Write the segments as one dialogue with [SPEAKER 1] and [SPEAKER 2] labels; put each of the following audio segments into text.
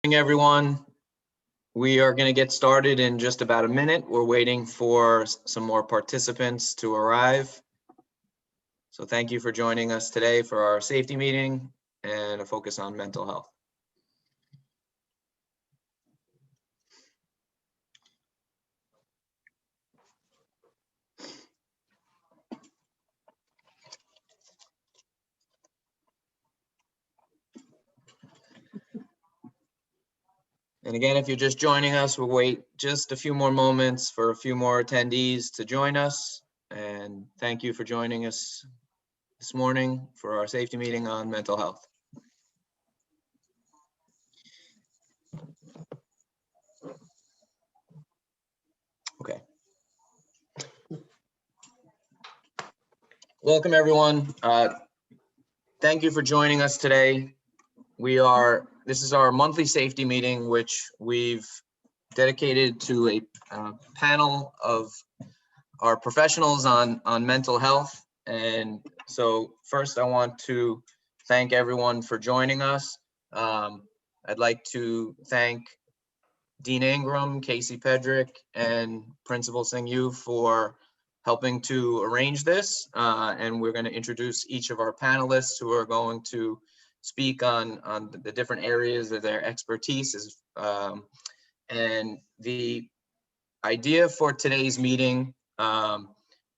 [SPEAKER 1] Good morning, everyone. We are going to get started in just about a minute. We're waiting for some more participants to arrive. So thank you for joining us today for our safety meeting and a focus on mental health. And again, if you're just joining us, we'll wait just a few more moments for a few more attendees to join us. And thank you for joining us this morning for our safety meeting on mental health. Okay. Welcome, everyone. Thank you for joining us today. This is our monthly safety meeting, which we've dedicated to a panel of our professionals on mental health. And so first I want to thank everyone for joining us. I'd like to thank Dina Ingram, Casey Pedrick, and Principal Seung C for helping to arrange this. And we're going to introduce each of our panelists who are going to speak on the different areas of their expertise. And the idea for today's meeting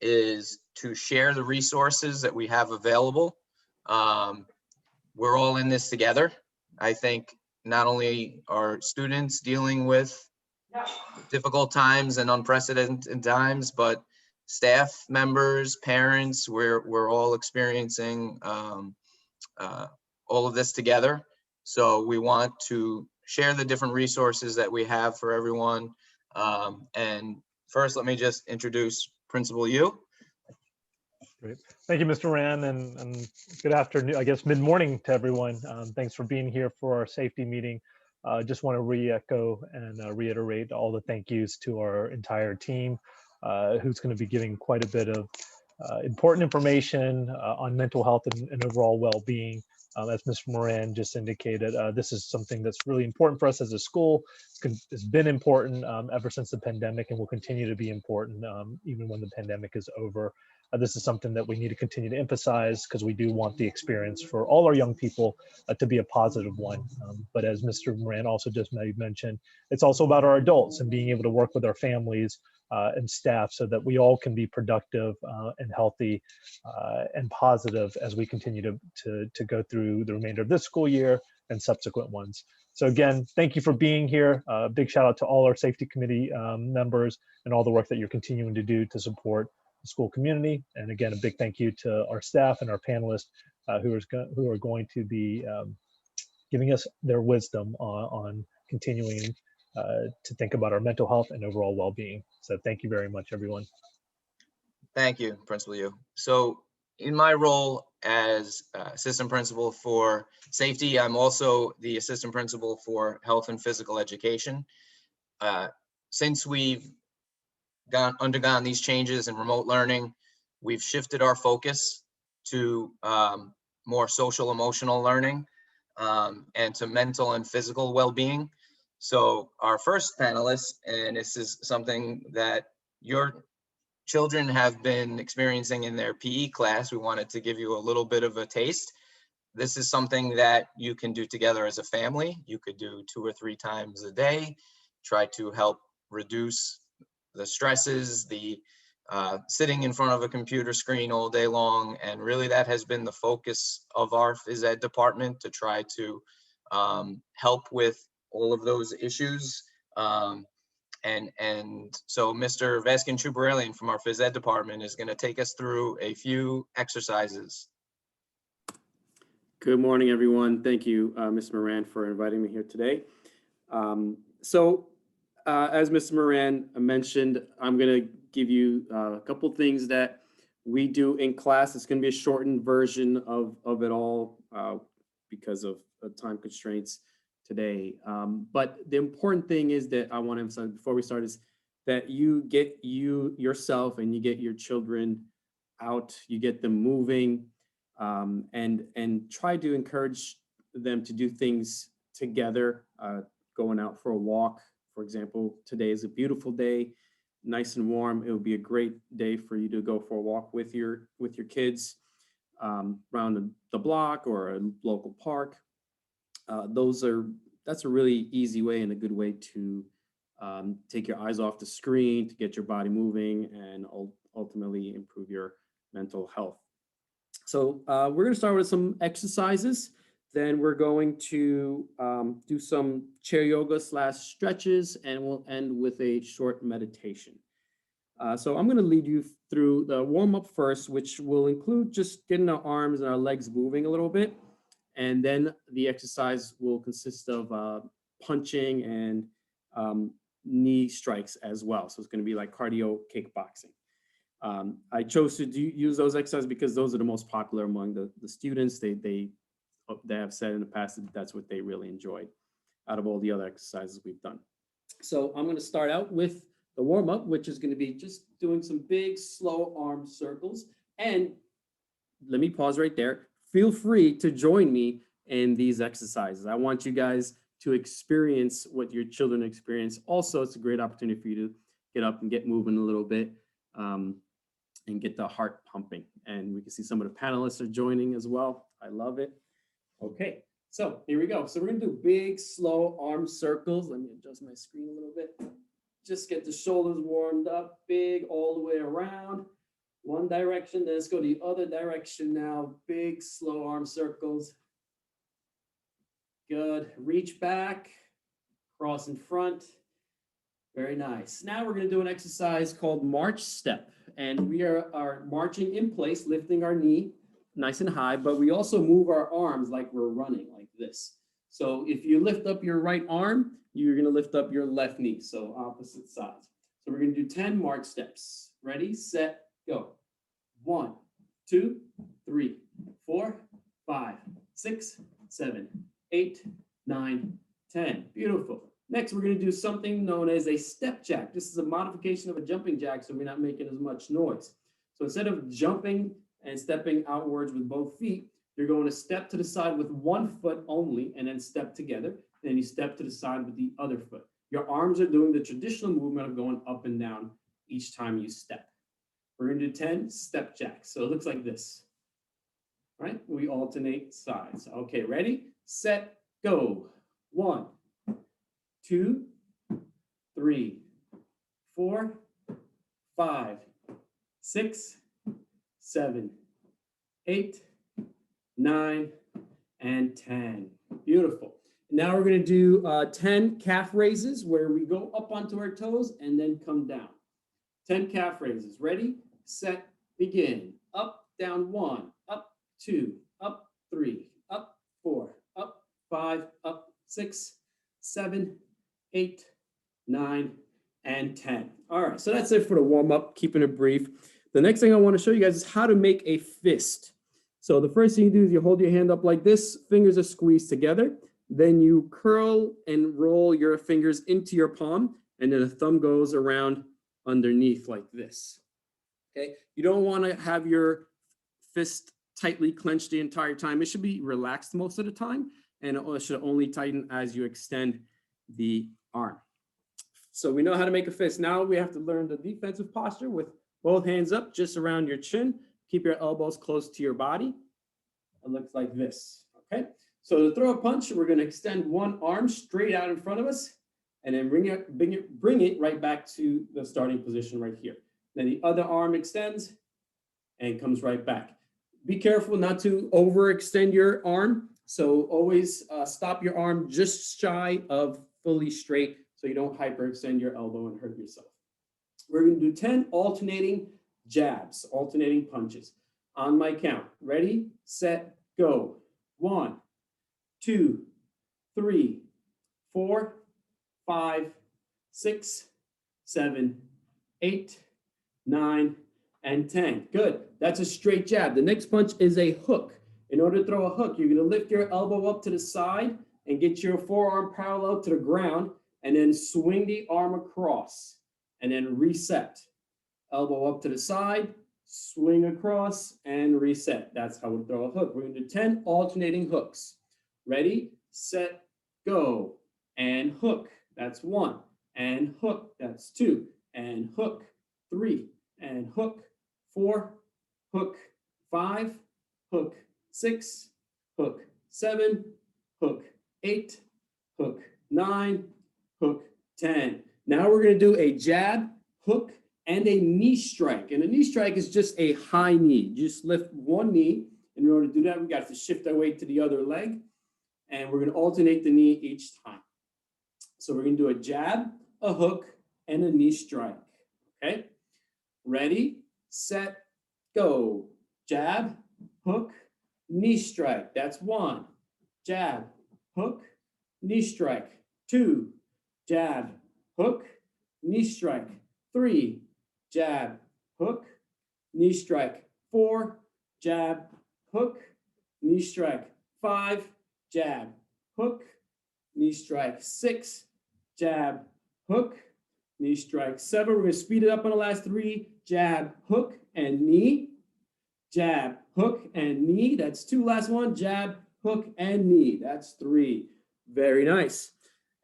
[SPEAKER 1] is to share the resources that we have available. We're all in this together. I think not only are students dealing with difficult times and unprecedented times, but staff members, parents, we're all experiencing all of this together. So we want to share the different resources that we have for everyone. And first, let me just introduce Principal Yu.
[SPEAKER 2] Great. Thank you, Mr. Moran, and good afternoon, I guess mid-morning to everyone. Thanks for being here for our safety meeting. Just want to re-echo and reiterate all the thank yous to our entire team, who's going to be giving quite a bit of important information on mental health and overall well-being. As Mr. Moran just indicated, this is something that's really important for us as a school. It's been important ever since the pandemic and will continue to be important even when the pandemic is over. This is something that we need to continue to emphasize because we do want the experience for all our young people to be a positive one. But as Mr. Moran also just mentioned, it's also about our adults and being able to work with our families and staff so that we all can be productive and healthy and positive as we continue to go through the remainder of this school year and subsequent ones. So again, thank you for being here. Big shout out to all our safety committee members and all the work that you're continuing to do to support the school community. And again, a big thank you to our staff and our panelists who are going to be giving us their wisdom on continuing to think about our mental health and overall well-being. So thank you very much, everyone.
[SPEAKER 1] Thank you, Principal Yu. So in my role as assistant principal for safety, I'm also the assistant principal for health and physical education. Since we've undergone these changes in remote learning, we've shifted our focus to more social emotional learning and to mental and physical well-being. So our first panelist, and this is something that your children have been experiencing in their PE class, we wanted to give you a little bit of a taste. This is something that you can do together as a family. You could do 2 or 3 times a day, try to help reduce the stresses, the sitting in front of a computer screen all day long. And really that has been the focus of our phys ed department, to try to help with all of those issues. And so Mr. Vasken Choubaralian from our phys ed department is going to take us through a few exercises.
[SPEAKER 3] Good morning, everyone. Thank you, Ms. Moran, for inviting me here today. As Mr. Moran mentioned, I'm going to give you a couple things that we do in class. It's going to be a shortened version of it all because of time constraints today. But the important thing is that I want to emphasize before we start is that you get yourself and you get your children out, you get them moving, and try to encourage them to do things together, going out for a walk. For example, today is a beautiful day, nice and warm. It would be a great day for you to go for a walk with your kids around the block or a local park. That's a really easy way and a good way to take your eyes off the screen, to get your body moving, and ultimately improve your mental health. So we're going to start with some exercises. Then we're going to do some chair yoga / stretches, and we'll end with a short meditation. So I'm going to lead you through the warm-up first, which will include just getting our arms and our legs moving a little bit. And then the exercise will consist of punching and knee strikes as well. So it's going to be like cardio kickboxing. I chose to use those exercises because those are the most popular among the students. They have said in the past that that's what they really enjoyed out of all the other exercises we've done. So I'm going to start out with the warm-up, which is going to be just doing some big, slow arm circles. And let me pause right there. Feel free to join me in these exercises. I want you guys to experience what your children experience. Also, it's a great opportunity for you to get up and get moving a little bit and get the heart pumping. And we can see some of the panelists are joining as well. I love it. Okay, so here we go. So we're gonna do big, slow arm circles. Let me adjust my screen a little bit. Just get the shoulders warmed up, big all the way around. One direction, then let's go the other direction now. Big, slow arm circles. Good, reach back, cross in front. Very nice. Now we're gonna do an exercise called march step. And we are marching in place, lifting our knee nice and high, but we also move our arms like we're running, like this. So if you lift up your right arm, you're gonna lift up your left knee, so opposite sides. So we're gonna do 10 march steps. Ready, set, go. 1, 2, 3, 4, 5, 6, 7, 8, 9, 10. Beautiful. Next, we're gonna do something known as a step jack. This is a modification of a jumping jack, so we're not making as much noise. So instead of jumping and stepping outwards with both feet, you're going to step to the side with one foot only and then step together. Then you step to the side with the other foot. Your arms are doing the traditional movement of going up and down each time you step. We're going to do 10 step jacks. So it looks like this. All right? We alternate sides. Okay, ready, set, go. 1, 2, 3, 4, 5, 6, 7, 8, 9, and 10. Beautiful. Now we're going to do 10 calf raises where we go up onto our toes and then come down. 10 calf raises. Ready, set, begin. Up, down 1, up 2, up 3, up 4, up 5, up 6, 7, 8, 9, and 10. All right, so that's it for the warm-up, keeping it brief. The next thing I want to show you guys is how to make a fist. So the first thing you do is you hold your hand up like this, fingers are squeezed together. Then you curl and roll your fingers into your palm, and then the thumb goes around underneath like this. Okay, you don't want to have your fist tightly clenched the entire time. It should be relaxed most of the time, and it should only tighten as you extend the arm. So we know how to make a fist. Now we have to learn the defensive posture with both hands up just around your chin. Keep your elbows close to your body. It looks like this, okay? So to throw a punch, we're gonna extend one arm straight out in front of us and then bring it right back to the starting position right here. Then the other arm extends and comes right back. Be careful not to overextend your arm. So always stop your arm just shy of fully straight so you don't hyperextend your elbow and hurt yourself. We're gonna do 10 alternating jabs, alternating punches. On my count, ready, set, go. 1, 2, 3, 4, 5, 6, 7, 8, 9, and 10. Good, that's a straight jab. The next punch is a hook. In order to throw a hook, you're gonna lift your elbow up to the side and get your forearm parallel to the ground and then swing the arm across and then reset. Elbow up to the side, swing across and reset. That's how we throw a hook. We're gonna do 10 alternating hooks. Ready, set, go, and hook, that's 1, and hook, that's 2, and hook, 3, and hook, 4, hook, 5, hook, 6, hook, 7, hook, 8, hook, 9, hook, 10. Now we're going to do a jab, hook, and a knee strike. And a knee strike is just a high knee. Just lift one knee. In order to do that, we got to shift our weight to the other leg. And we're going to alternate the knee each time. So we're going to do a jab, a hook, and a knee strike. Okay? Ready, set, go. Jab, hook, knee strike. That's 1. Jab, hook, knee strike. 2. Jab, hook, knee strike. 3. Jab, hook, knee strike. 4. Jab, hook, knee strike. 5. Jab, hook, knee strike. 6. Jab, hook, knee strike. 7. We're going to speed it up on the last 3. Jab, hook, and knee. Jab, hook, and knee. That's 2. Last one. Jab, hook, and knee. That's 3. Very nice.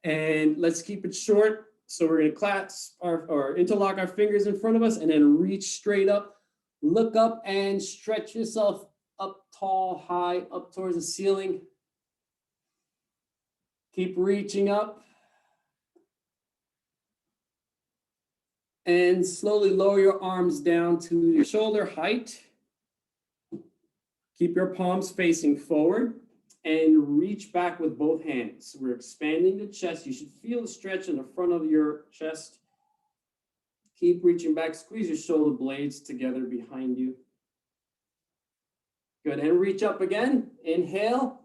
[SPEAKER 3] And let's keep it short. So we're going to clasp or interlock our fingers in front of us and then reach straight up. Look up and stretch yourself up tall, high, up towards the ceiling. Keep reaching up. And slowly lower your arms down to your shoulder height. Keep your palms facing forward and reach back with both hands. We're expanding the chest. You should feel the stretch in the front of your chest. Keep reaching back. Squeeze your shoulder blades together behind you. Good. And reach up again. Inhale.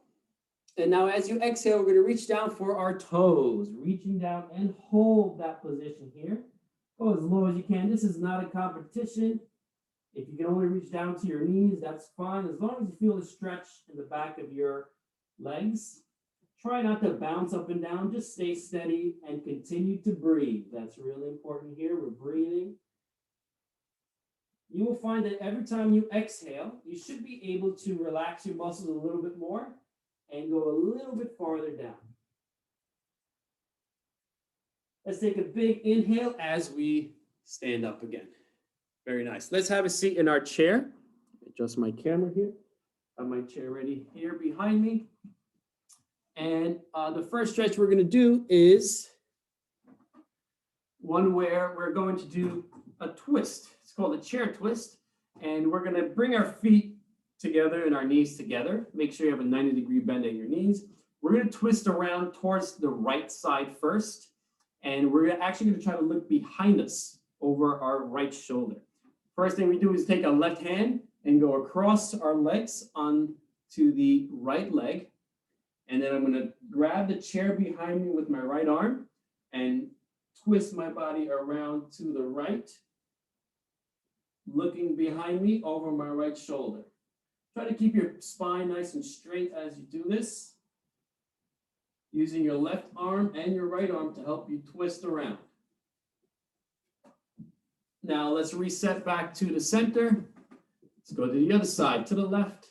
[SPEAKER 3] And now as you exhale, we're going to reach down for our toes. Reaching down and hold that position here. Go as low as you can. This is not a competition. If you can only reach down to your knees, that's fine. As long as you feel the stretch in the back of your legs. Try not to bounce up and down. Just stay steady and continue to breathe. That's really important here. We're breathing. You will find that every time you exhale, you should be able to relax your muscles a little bit more and go a little bit farther down. Let's take a big inhale as we stand up again. Very nice. Let's have a seat in our chair. Adjust my camera here. Have my chair ready here behind me. And the first stretch we're going to do is one where we're going to do a twist. It's called a chair twist. And we're going to bring our feet together and our knees together. Make sure you have a 90-degree bend at your knees. We're going to twist around towards the right side first. And we're actually going to try to look behind us over our right shoulder. First thing we do is take a left hand and go across our legs onto the right leg. And then I'm going to grab the chair behind me with my right arm and twist my body around to the right, looking behind me over my right shoulder. Try to keep your spine nice and straight as you do this, using your left arm and your right arm to help you twist around. Now let's reset back to the center. Let's go to the other side, to the left.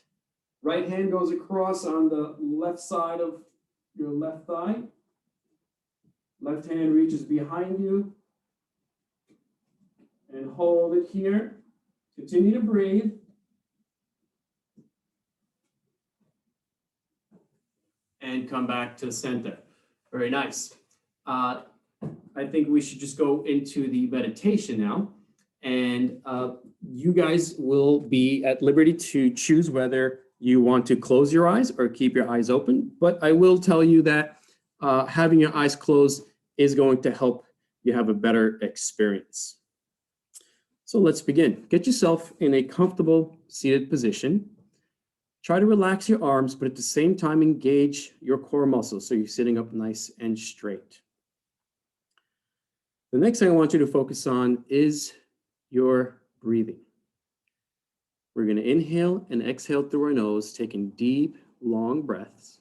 [SPEAKER 3] Right hand goes across on the left side of your left thigh. Left hand reaches behind you. And hold it here. Continue to breathe. And come back to the center. Very nice. I think we should just go into the meditation now. And you guys will be at liberty to choose whether you want to close your eyes or keep your eyes open. But I will tell you that having your eyes closed is going to help you have a better experience. So let's begin. Get yourself in a comfortable seated position. Try to relax your arms, but at the same time, engage your core muscles so you're sitting up nice and straight. The next thing I want you to focus on is your breathing. We're going to inhale and exhale through our nose, taking deep, long breaths.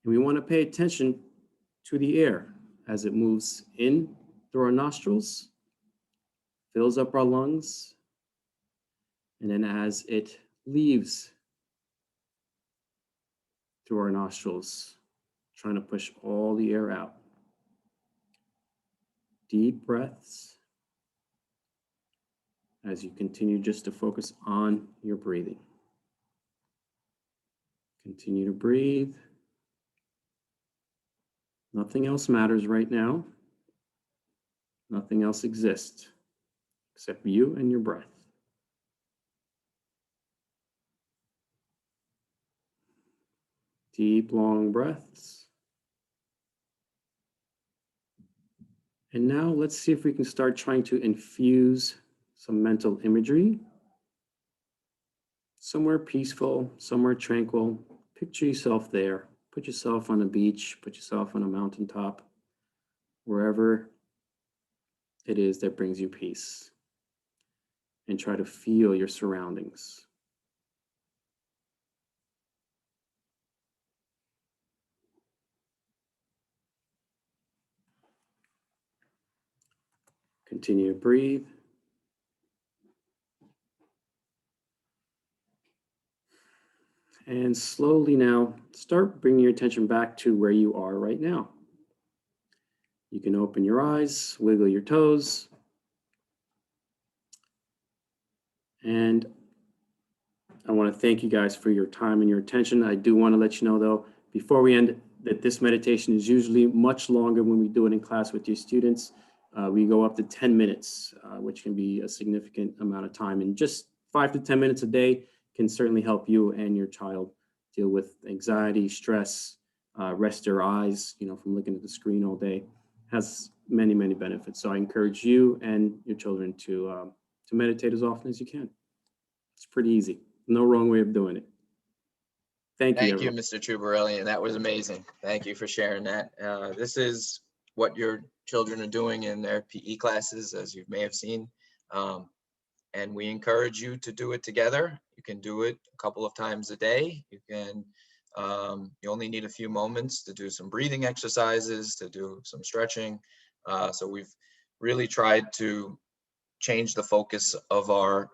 [SPEAKER 3] And we want to pay attention to the air as it moves in through our nostrils, fills up our lungs, and then as it leaves through our nostrils, trying to push all the air out. Deep breaths as you continue just to focus on your breathing. Continue to breathe. Nothing else matters right now. Nothing else exists except you and your breath. Deep, long breaths. And now let's see if we can start trying to infuse some mental imagery. Somewhere peaceful, somewhere tranquil. Picture yourself there. Put yourself on a beach, put yourself on a mountaintop, wherever it is that brings you peace. And try to feel your surroundings. Continue to breathe. And slowly now, start bringing your attention back to where you are right now. You can open your eyes, wiggle your toes. And I want to thank you guys for your time and your attention. I do want to let you know, though, before we end, that this meditation is usually much longer when we do it in class with your students. We go up to 10 minutes, which can be a significant amount of time. And just 5 to 10 minutes a day can certainly help you and your child deal with anxiety, stress, rest their eyes, from looking at the screen all day. Has many, many benefits. So I encourage you and your children to meditate as often as you can. It's pretty easy. No wrong way of doing it. Thank you, everyone.
[SPEAKER 1] Mr. Choubaralian. That was amazing. Thank you for sharing that. This is what your children are doing in their PE classes, as you may have seen. And we encourage you to do it together. You can do it a couple of times a day. You can, you only need a few moments to do some breathing exercises, to do some stretching. So we've really tried to change the focus of our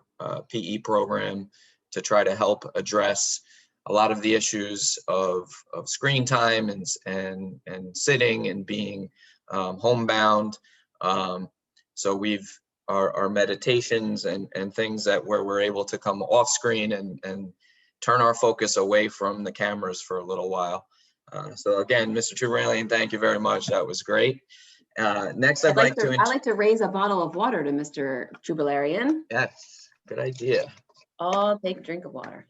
[SPEAKER 1] PE program to try to help address a lot of the issues of screen time and sitting and being homebound. So we've our meditations and things that where we're able to come off screen and turn our focus away from the cameras for a little while. So again, Mr. Choubaralian, thank you very much. That was great. Next, I'd like
[SPEAKER 4] to raise a bottle of water to Mr. Choubaralian.
[SPEAKER 1] Yes, good idea.
[SPEAKER 4] I'll take a drink of water.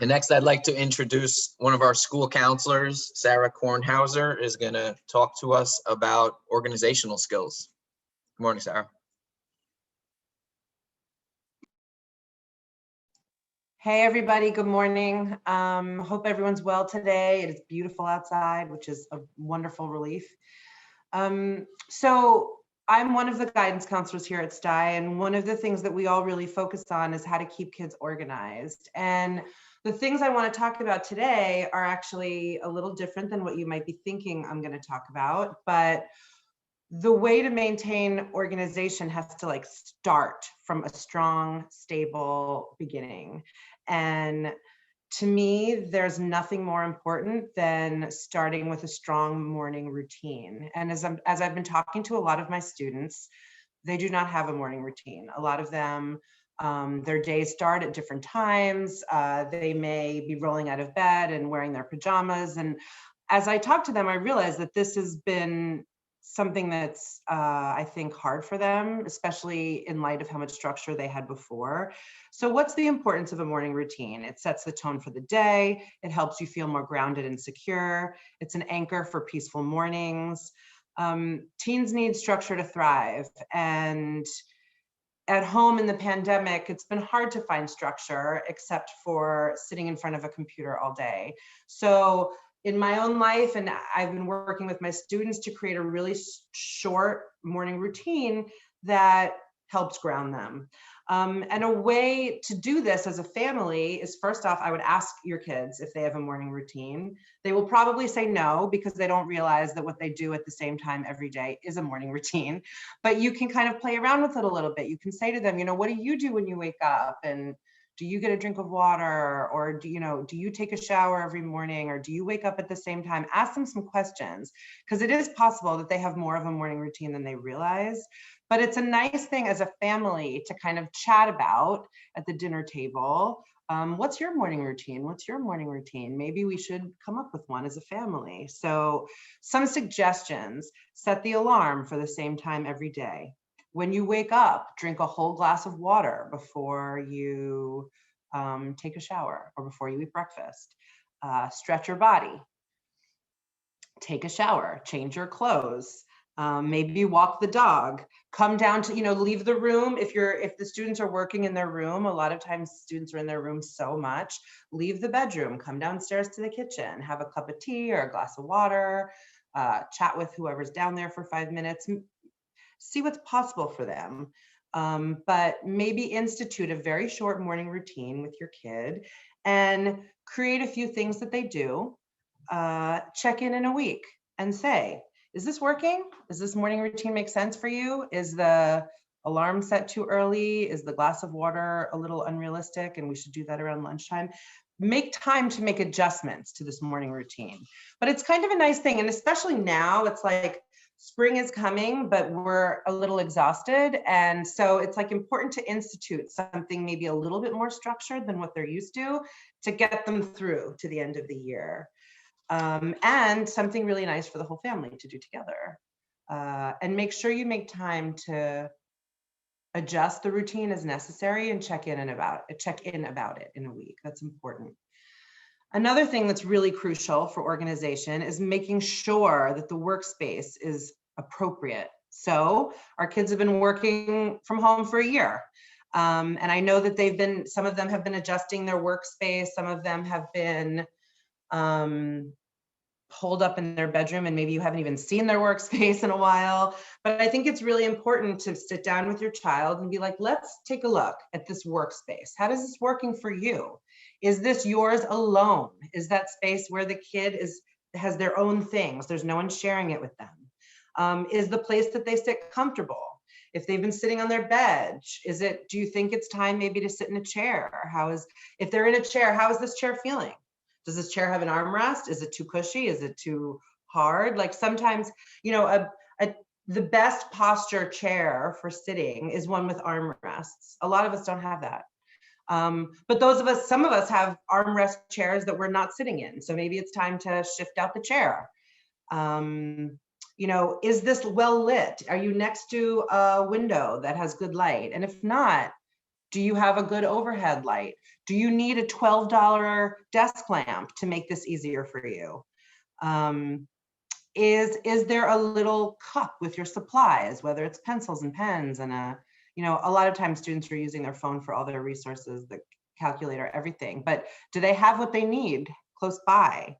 [SPEAKER 1] And next, I'd like to introduce one of our school counselors. Sarah Kornhouser is going to talk to us about organizational skills. Good morning, Sarah.
[SPEAKER 5] Hey everybody, good morning. Hope everyone's well today. It is beautiful outside, which is a wonderful relief. So I'm one of the guidance counselors here at Stuyvesant, and one of the things that we all really focus on is how to keep kids organized. And the things I want to talk about today are actually a little different than what you might be thinking I'm going to talk about, but the way to maintain organization has to start from a strong, stable beginning. And to me, there's nothing more important than starting with a strong morning routine. And as I've been talking to a lot of my students, they do not have a morning routine. A lot of them, their days start at different times. They may be rolling out of bed and wearing their pajamas. And as I talk to them, I realize that this has been something that's, I think, hard for them, especially in light of how much structure they had before. So what's the importance of a morning routine? It sets the tone for the day. It helps you feel more grounded and secure. It's an anchor for peaceful mornings. Teens need structure to thrive. And at home in the pandemic, it's been hard to find structure except for sitting in front of a computer all day. So in my own life, and I've been working with my students to create a really short morning routine that helps ground them. And a way to do this as a family is, first off, I would ask your kids if they have a morning routine. They will probably say no, because they don't realize that what they do at the same time every day is a morning routine. But you can kind of play around with it a little bit. You can say to them, what do you do when you wake up? And Do you get a drink of water? Or do you take a shower every morning? Or do you wake up at the same time? Ask them some questions, because it is possible that they have more of a morning routine than they realize. But it's a nice thing as a family to kind of chat about at the dinner table. What's your morning routine? What's your morning routine? Maybe we should come up with one as a family. So some suggestions: set the alarm for the same time every day. When you wake up, drink a whole glass of water before you take a shower or before you eat breakfast. Stretch your body. Take a shower, change your clothes. Maybe walk the dog. Come down to, leave the room. If the students are working in their room, a lot of times students are in their room so much, leave the bedroom, come downstairs to the kitchen, have a cup of tea or a glass of water, chat with whoever's down there for 5 minutes, see what's possible for them. But maybe institute a very short morning routine with your kid and create a few things that they do. Check in a week and say, is this working? Does this morning routine make sense for you? Is the alarm set too early? Is the glass of water a little unrealistic and we should do that around lunchtime? Make time to make adjustments to this morning routine. But it's kind of a nice thing. And especially now, it's like spring is coming, but we're a little exhausted. And so it's like important to institute something maybe a little bit more structured than what they're used to get them through to the end of the year. And something really nice for the whole family to do together. And make sure you make time to adjust the routine as necessary and check in about it in a week. That's important. Another thing that's really crucial for organization is making sure that the workspace is appropriate. So our kids have been working from home for a year. And I know that some of them have been adjusting their workspace. Some of them have been holed up in their bedroom, and maybe you haven't even seen their workspace in a while. But I think it's really important to sit down with your child and be like, let's take a look at this workspace. How is this working for you? Is this yours alone? Is that space where the kid has their own things? There's no one sharing it with them. Is the place that they sit comfortable? If they've been sitting on their bed, do you think it's time maybe to sit in a chair? If they're in a chair, how is this chair feeling? Does this chair have an armrest? Is it too cushy? Is it too hard? Like sometimes, the best posture chair for sitting is one with armrests. A lot of us don't have that. But some of us have armrest chairs that we're not sitting in. So maybe it's time to shift out the chair. Is this well lit? Are you next to a window that has good light? And if not, do you have a good overhead light? Do you need a $12 desk lamp to make this easier for you? Is there a little cup with your supplies, whether it's pencils and pens and a lot of times students are using their phone for all their resources, the calculator, everything, but do they have what they need close by?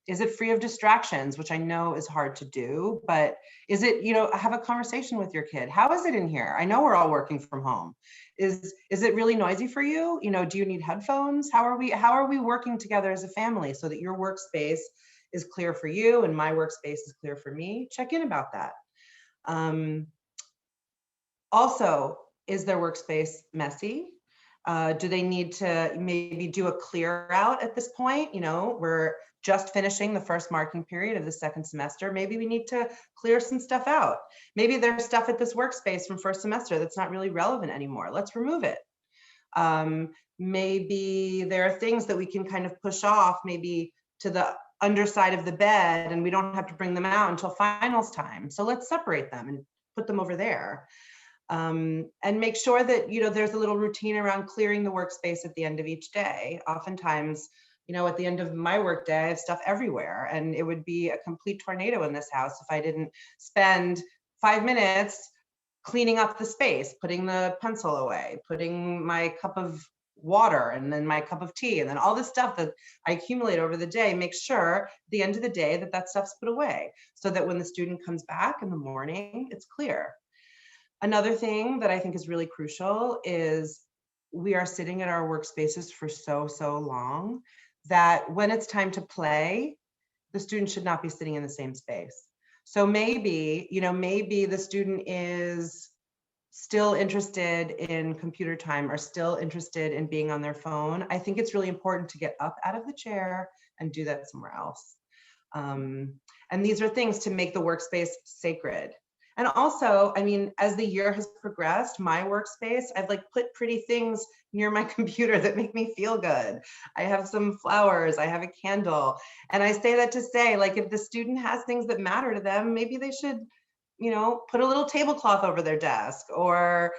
[SPEAKER 5] Is it free of distractions, which I know is hard to do, but is it, have a conversation with your kid. How is it in here? I know we're all working from home. Is it really noisy for you? Do you need headphones? How are we working together as a family so that your workspace is clear for you and my workspace is clear for me? Check in about that. Also, is their workspace messy? Do they need to maybe do a clear out at this point? We're just finishing the first marking period of the second semester. Maybe we need to clear some stuff out. Maybe there's stuff at this workspace from first semester that's not really relevant anymore. Let's remove it. Maybe there are things that we can kind of push off maybe to the underside of the bed and we don't have to bring them out until finals time. So let's separate them and put them over there. And make sure that, there's a little routine around clearing the workspace at the end of each day. Oftentimes, at the end of my work day, I have stuff everywhere and it would be a complete tornado in this house if I didn't spend 5 minutes cleaning up the space, putting the pencil away, putting my cup of water and then my cup of tea and then all this stuff that I accumulate over the day. Make sure at the end of the day that stuff's put away so that when the student comes back in the morning, it's clear. Another thing that I think is really crucial is we are sitting at our workspaces for so long that when it's time to play, the student should not be sitting in the same space. So maybe the student is still interested in computer time, are still interested in being on their phone, I think it's really important to get up out of the chair and do that somewhere else. And these are things to make the workspace sacred. And also, I mean, as the year has progressed, my workspace, I've like put pretty things near my computer that make me feel good. I have some flowers, I have a candle. And I say that to say, like, if the student has things that matter to them, maybe they should, you know, put a little tablecloth over their desk, or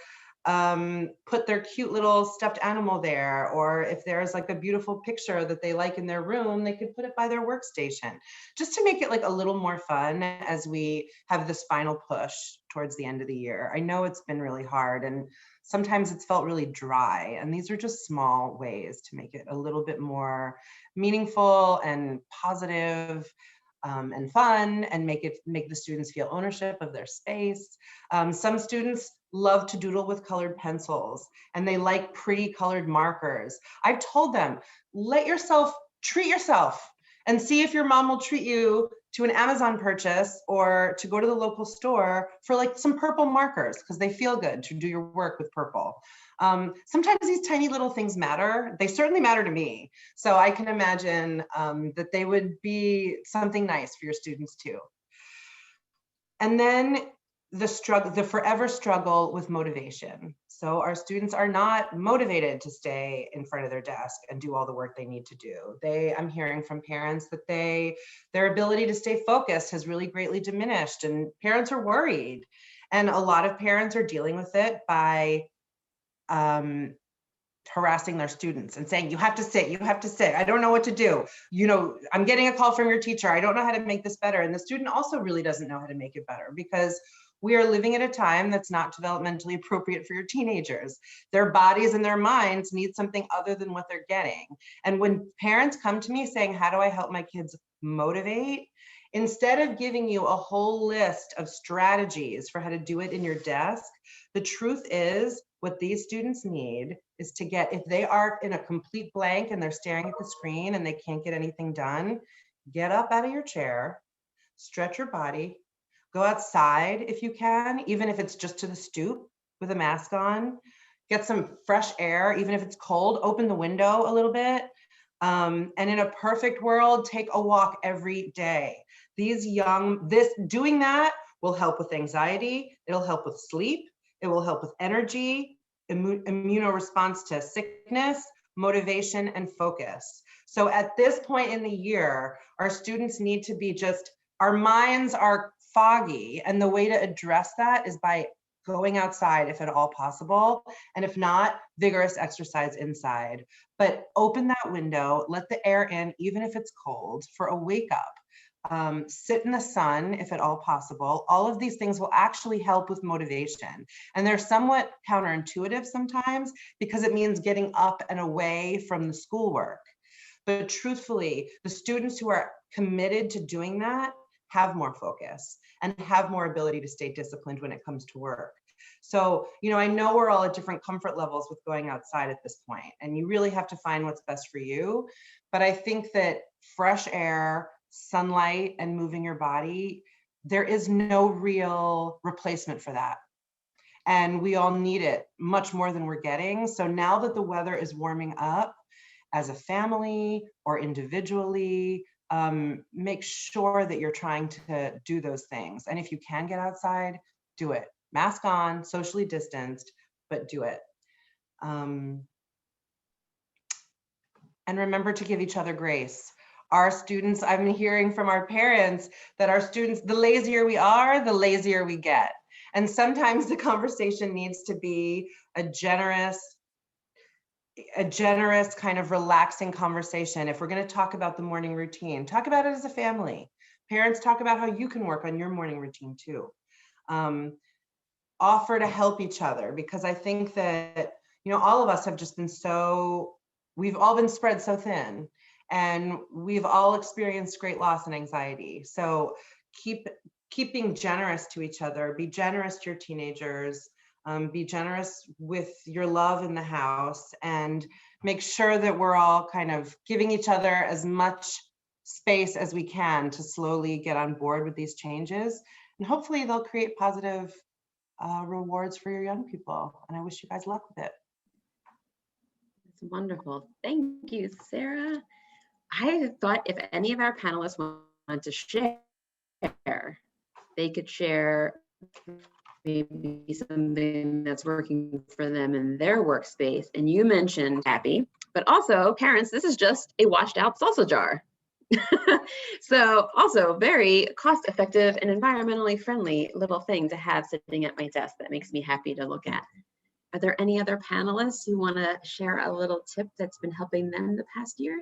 [SPEAKER 5] put their cute little stuffed animal there, or if there's like a beautiful picture that they like in their room, they could put it by their workstation, just to make it like a little more fun as we have this final push towards the end of the year. I know it's been really hard, and sometimes it's felt really dry, and these are just small ways to make it a little bit more meaningful and positive, and fun, and make the students feel ownership of their space. Some students love to doodle with colored pencils, and they like pretty colored markers. I've told them, treat yourself and see if your mom will treat you to an Amazon purchase or to go to the local store for like some purple markers, because they feel good to do your work with purple. Sometimes these tiny little things matter. They certainly matter to me. So I can imagine that they would be something nice for your students too. And then the forever struggle with motivation. So our students are not motivated to stay in front of their desk and do all the work they need to do. I'm hearing from parents that their ability to stay focused has really greatly diminished, and parents are worried. And a lot of parents are dealing with it by harassing their students and saying, you have to sit, I don't know what to do. You know, I'm getting a call from your teacher, I don't know how to make this better. And the student also really doesn't know how to make it better, because we are living at a time that's not developmentally appropriate for your teenagers. Their bodies and their minds need something other than what they're getting. And when parents come to me saying, how do I help my kids motivate? Instead of giving you a whole list of strategies for how to do it in your desk, the truth is what these students need is to get, if they are in a complete blank and they're staring at the screen and they can't get anything done, get up out of your chair, stretch your body, go outside if you can, even if it's just to the stoop with a mask on, get some fresh air, even if it's cold, open the window a little bit. And in a perfect world, take a walk every day. Doing that will help with anxiety, it'll help with sleep, it will help with energy, immunoresponse to sickness, motivation, and focus. So at this point in the year, our students need to be our minds are foggy, and the way to address that is by going outside if at all possible, and if not, vigorous exercise inside. But open that window, let the air in, even if it's cold, for a wake up. Sit in the sun if at all possible. All of these things will actually help with motivation. And they're somewhat counterintuitive sometimes, because it means getting up and away from the schoolwork. But truthfully, the students who are committed to doing that have more focus and have more ability to stay disciplined when it comes to work. So, you know, I know we're all at different comfort levels with going outside at this point, and you really have to find what's best for you. But I think that fresh air, sunlight, and moving your body, there is no real replacement for that. And we all need it much more than we're getting. So now that the weather is warming up, as a family or individually, make sure that you're trying to do those things. And if you can get outside, do it. Mask on, socially distanced, but do it. And remember to give each other grace. Our students, I've been hearing from our parents that our students, the lazier we are, the lazier we get. And sometimes the conversation needs to be a generous kind of relaxing conversation. If we're going to talk about the morning routine, talk about it as a family. Parents, talk about how you can work on your morning routine too. Offer to help each other, because I think that, you know, all of us have just been we've all been spread so thin, and we've all experienced great loss and anxiety. So keep being generous to each other, be generous to your teenagers, be generous with your love in the house, and make sure that we're all kind of giving each other as much space as we can to slowly get on board with these changes. And hopefully they'll create positive rewards for your young people. And I wish you guys luck with it.
[SPEAKER 4] It's wonderful. Thank you, Sarah. I thought if any of our panelists wanted to share, they could share maybe something that's working for them in their workspace. And you mentioned happy, but also parents, this is just a washed out salsa jar. So also very cost effective and environmentally friendly little thing to have sitting at my desk that makes me happy to look at. Are there any other panelists who want to share a little tip that's been helping them the past year?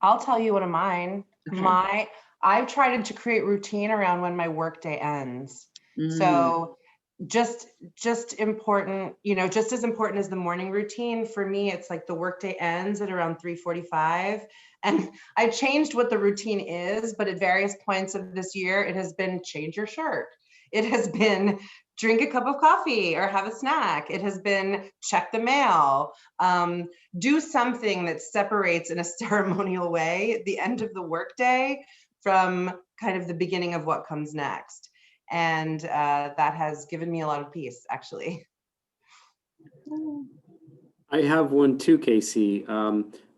[SPEAKER 5] I'll tell you one of mine.
[SPEAKER 4] Okay.
[SPEAKER 5] I've tried to create routine around when my workday ends.
[SPEAKER 4] Mm.
[SPEAKER 5] So just important, you know, just as important as the morning routine for me, it's like the workday ends at around 3:45. And I changed what the routine is, but at various points of this year, it has been change your shirt. It has been drink a cup of coffee or have a snack. It has been check the mail. Do something that separates in a ceremonial way the end of the workday from kind of the beginning of what comes next. And that has given me a lot of peace, actually.
[SPEAKER 3] I have one too, Casey.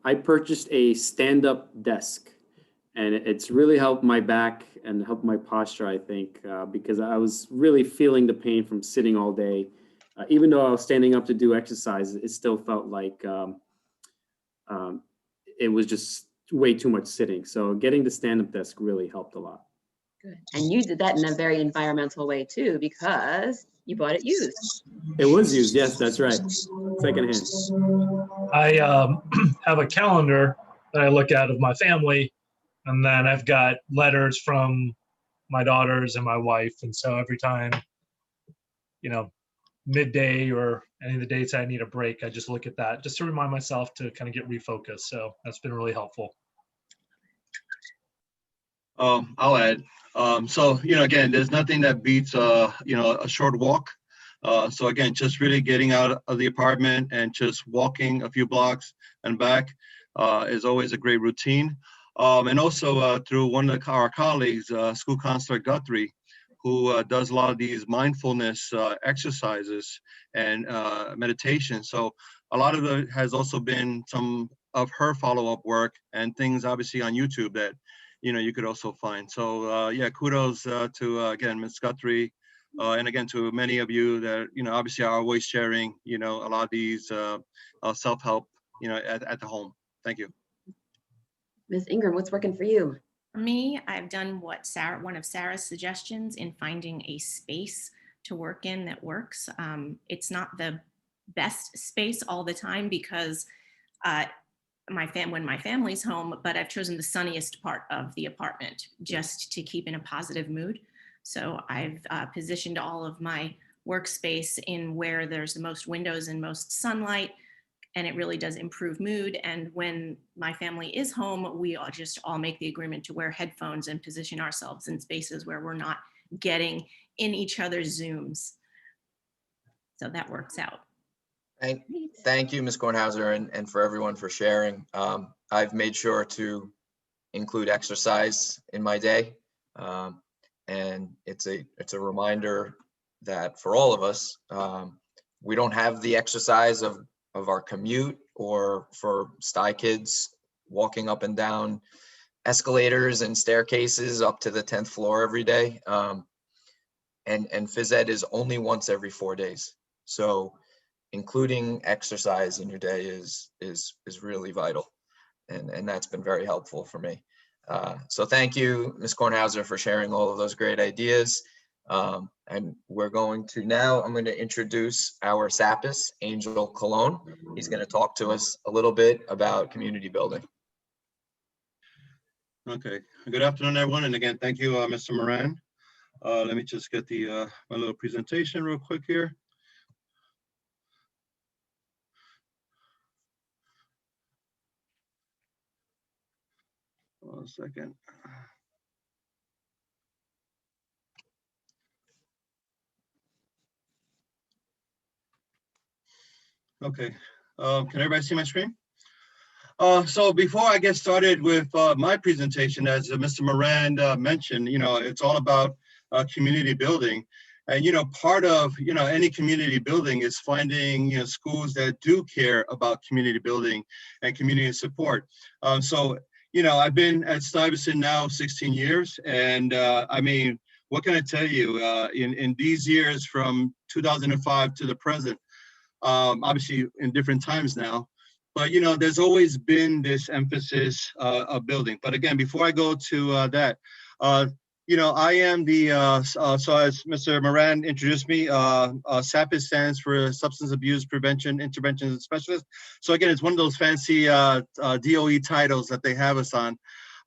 [SPEAKER 3] I purchased a stand-up desk, and it's really helped my back and helped my posture, I think, because I was really feeling the pain from sitting all day. Even though I was standing up to do exercise, it still felt like it was just way too much sitting. So getting the stand-up desk really helped a lot.
[SPEAKER 4] Good. And you did that in a very environmental way too, because you bought it used.
[SPEAKER 3] It was used, yes, that's right. Secondhand.
[SPEAKER 6] I have a calendar that I look at of my family, and then I've got letters from my daughters and my wife. And so every time, you know, midday or any of the dates I need a break, I just look at that just to remind myself to kind of get refocused. So that's been really helpful.
[SPEAKER 7] I'll add. So, you know, again, there's nothing that beats, you know, a short walk. So again, just really getting out of the apartment and just walking a few blocks and back is always a great routine. And also through one of our colleagues, school counselor Guthrie, who does a lot of these mindfulness exercises and meditation. So a lot of it has also been some of her follow-up work and things obviously on YouTube that, you know, you could also find. So yeah, kudos to, again, Ms. Guthrie, and again, to many of you that, you know, obviously are always sharing, you know, a lot of these self-help, you know, at the home. Thank you.
[SPEAKER 4] Ms. Ingram, what's working for you?
[SPEAKER 8] For me, I've done what one of Sarah's suggestions in finding a space to work in that works. It's not the best space all the time because when my family's home, but I've chosen the sunniest part of the apartment just to keep in a positive mood. So I've positioned all of my workspace in where there's the most windows and most sunlight, and it really does improve mood. And when my family is home, we all make the agreement to wear headphones and position ourselves in spaces where we're not getting in each other's Zooms. So that works out.
[SPEAKER 1] Thank you, Ms. Kornhouser, and for everyone for sharing. I've made sure to include exercise in my day. And it's a reminder that for all of us, we don't have the exercise of our commute, or for Stuyvesant kids walking up and down escalators and staircases up to the 10th floor every day. And phys ed is only once every 4 days. So including exercise in your day is really vital. And that's been very helpful for me. So thank you, Ms. Kornhouser, for sharing all of those great ideas. And we're going to now, I'm going to introduce our SAPIS, Angel Cologne. He's going to talk to us a little bit about community building.
[SPEAKER 7] Okay, good afternoon, everyone. And again, thank you, Mr. Moran. Let me just get the my little presentation real quick here. One second. Okay, can everybody see my screen? So before I get started with my presentation, as Mr. Moran mentioned, it's all about community building. And, part of, any community building is finding, schools that do care about community building and community support. So, I've been at Stuyvesant now 16 years. And I mean, what can I tell you? In these years from 2005 to the present, obviously in different times now, but there's always been this emphasis of building. But again, before I go to that, I am the so as Mr. Moran introduced me, SAPIS stands for Substance Abuse Prevention Intervention Specialist. So again, it's one of those fancy DOE titles that they have us on.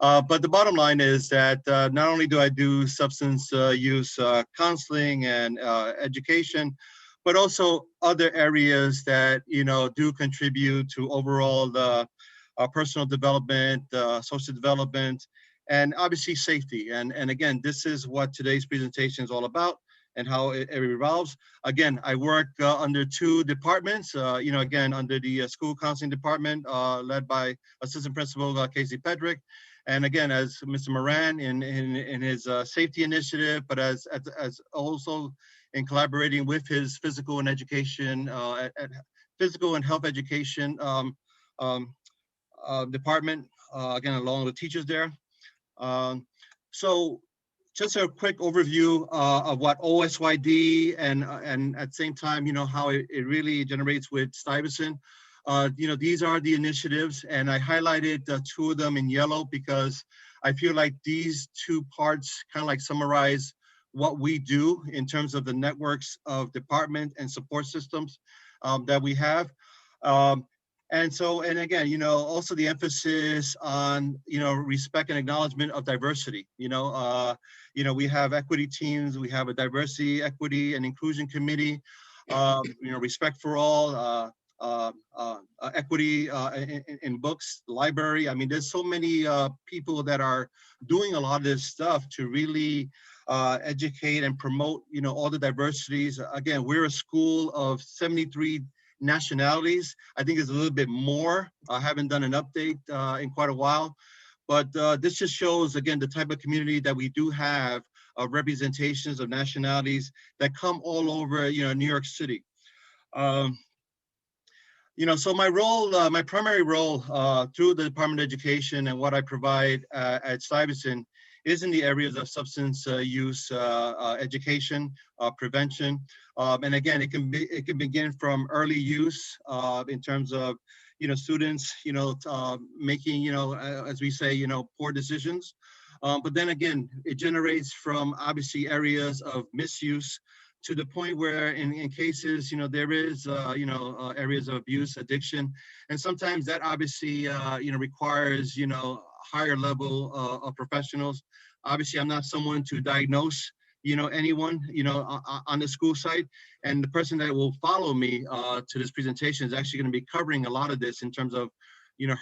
[SPEAKER 7] But the bottom line is that not only do I do substance use counseling and education, but also other areas that, do contribute to overall the personal development, social development, and obviously safety. And again, this is what today's presentation is all about and how it revolves. Again, I work under two departments, again, under the school counseling department led by Assistant Principal Casey Pedrick. And again, as Mr. Moran in his safety initiative, but as also in collaborating with his physical and education, physical and health education department, again, along with teachers there. So just a quick overview of what OSYD and at the same time, how it really generates with Stuyvesant. These are the initiatives, and I highlighted two of them in yellow because I feel like these two parts kind of like summarize what we do in terms of the networks of department and support systems that we have. And again, also the emphasis on, respect and acknowledgement of diversity. We have equity teams, we have a diversity, equity, and inclusion committee, respect for all, equity in books, library. I mean, there's so many people that are doing a lot of this stuff to really educate and promote, all the diversities. Again, we're a school of 73 nationalities. I think it's a little bit more. I haven't done an update in quite a while, but this just shows, again, the type of community that we do have of representations of nationalities that come all over, New York City. So my role, my primary role through the Department of Education and what I provide at Stuyvesant is in the areas of substance use education, prevention, and again, it can begin from early use in terms of students making as we say poor decisions, but then again it generates from obviously areas of misuse to the point where in cases, there is, areas of abuse, addiction, and sometimes that obviously, requires, higher level of professionals. Obviously, I'm not someone to diagnose, anyone, on the school site, and the person that will follow me to this presentation is actually going to be covering a lot of this in terms of,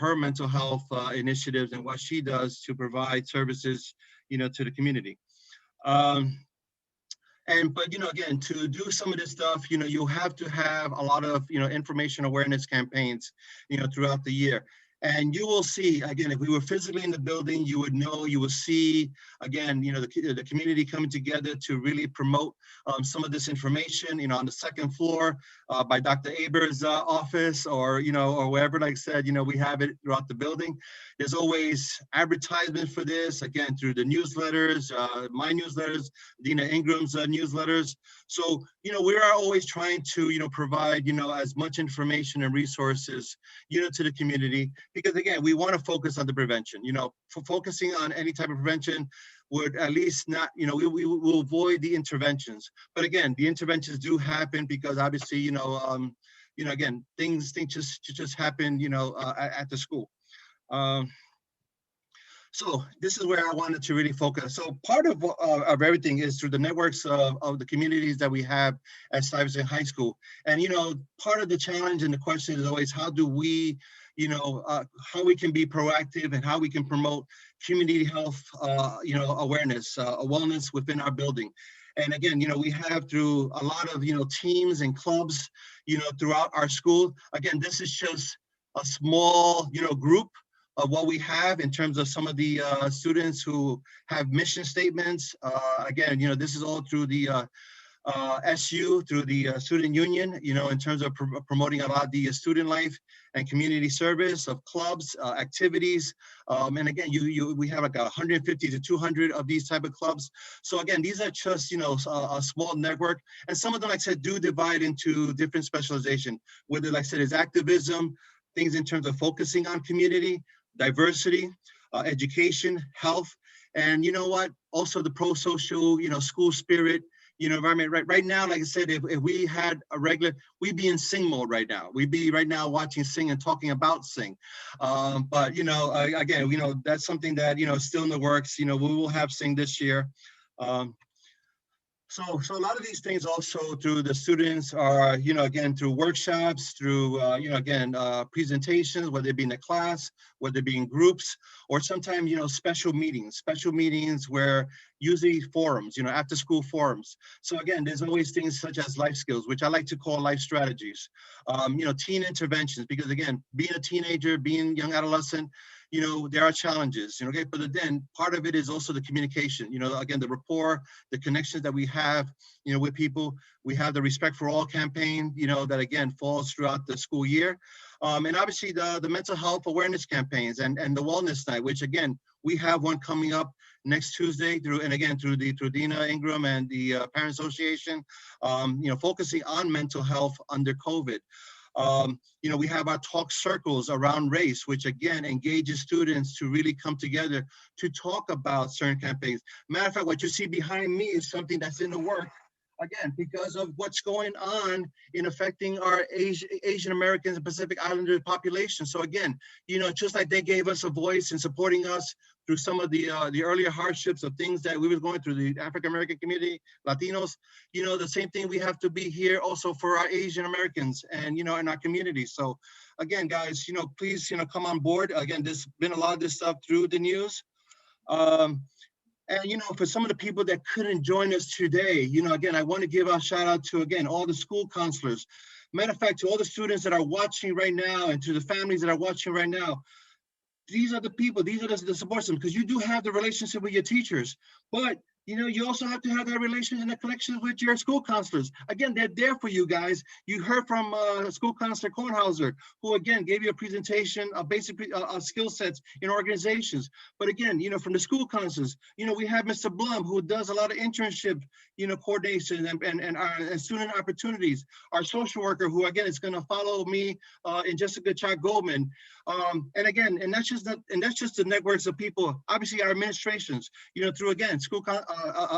[SPEAKER 7] her mental health initiatives and what she does to provide services, to the community. But again, to do some of this stuff, you have to have a lot of, information awareness campaigns, throughout the year. And you will see, again, if we were physically in the building, you will see, again, the community coming together to really promote some of this information, on the second floor by Dr. Aber's office or wherever, like I said, we have it throughout the building. There's always advertisements for this, again, through the newsletters, my newsletters, Dina Ingram's newsletters. So, we are always trying to, provide, as much information and resources, to the community, because again, we want to focus on the prevention, for focusing on any type of prevention would at least not, we will avoid the interventions. But again, the interventions do happen because obviously, again, things just happen, at the school. So this is where I wanted to really focus. So part of everything is through the networks of the communities that we have at Stuyvesant High School. And, part of the challenge and the question is always, how do we, how we can be proactive and how we can promote community health, awareness, wellness within our building. And again, we have through a lot of, teams and clubs, throughout our school. Again, this is just a small, group of what we have in terms of some of the students who have mission statements. Again, this is all through the SU, through the student union, in terms of promoting a lot of the student life and community service of clubs, activities. And again, we have like 150 to 200 of these type of clubs. So again, these are just, a small network. And some of them, like I said, do divide into different specialization, whether, like I said, is activism, things in terms of focusing on community, diversity, education, health, and also the pro-social, school spirit, environment. Right now, like I said, if we had a regular, we'd be in sing mode right now. We'd be right now watching Sing and talking about Sing. But again, that's something that is still in the works. We will have Sing this year. So a lot of these things also through the students are, again, through workshops, through, presentations, whether it be in a class, whether it be in groups, or sometimes, special meetings where usually forums, after school forums. So again, there's always things such as life skills, which I like to call life strategies, teen interventions, because again, being a teenager, being young adolescent, there are challenges, okay, but then part of it is also the communication, again, the rapport, the connections that we have, with people. We have the Respect for All campaign, that again falls throughout the school year. And obviously the mental health awareness campaigns and the wellness night, which again, we have one coming up next Tuesday through Dina Ingram and the Parent Association, focusing on mental health under COVID. We have our talk circles around race, which again engages students to really come together to talk about certain campaigns. Matter of fact, what you see behind me is something that's in the work, again, because of what's going on in affecting our Asian Americans and Pacific Islander population. So again, just like they gave us a voice in supporting us through some of the earlier hardships of things that we were going through, the African American community, Latinos, the same thing we have to be here also for our Asian Americans and, in our community. So again, guys, please, come on board. Again, there's been a lot of this stuff through the news. And, for some of the people that couldn't join us today, again, I want to give a shout out to, again, all the school counselors. Matter of fact, to all the students that are watching right now and to the families that are watching right now, these are the people, these are the support system, because you do have the relationship with your teachers, but you also have to have that relationship and the connections with your school counselors. Again, they're there for you guys. You heard from school counselor Kornhouser, who again gave you a presentation of basic skill sets in organizations. But again, from the school counselors, we have Mr. Blum, who does a lot of internship, coordination and student opportunities. Our social worker, who again is going to follow me and Jessica Chock-Goldman. And that's just the networks of people. Obviously, our administrations, through again school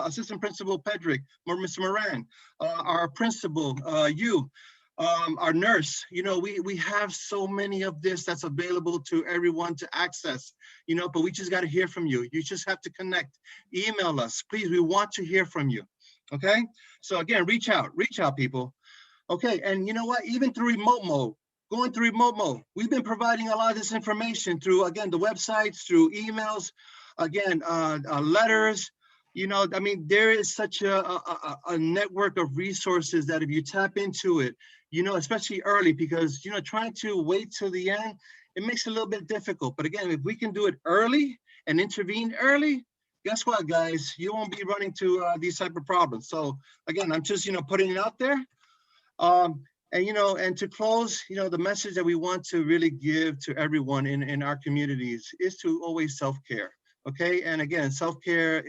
[SPEAKER 7] assistant principal Pedrick, Mr. Moran, our principal, our nurse. We have so many of this that's available to everyone to access. But we just got to hear from you. You just have to connect. Email us, please. We want to hear from you. Okay. So again, reach out, people. Okay. And you know what? Even through remote mode. Going through remote mode, we've been providing a lot of this information through, again, the websites, through emails, again, letters. There is such a network of resources that if you tap into it, especially early, because, trying to wait till the end, it makes it a little bit difficult. But again, if we can do it early and intervene early, guess what, guys? You won't be running to these type of problems. So again, I'm just, putting it out there. And to close, the message that we want to really give to everyone in our communities is to always self-care, okay? And again, self-care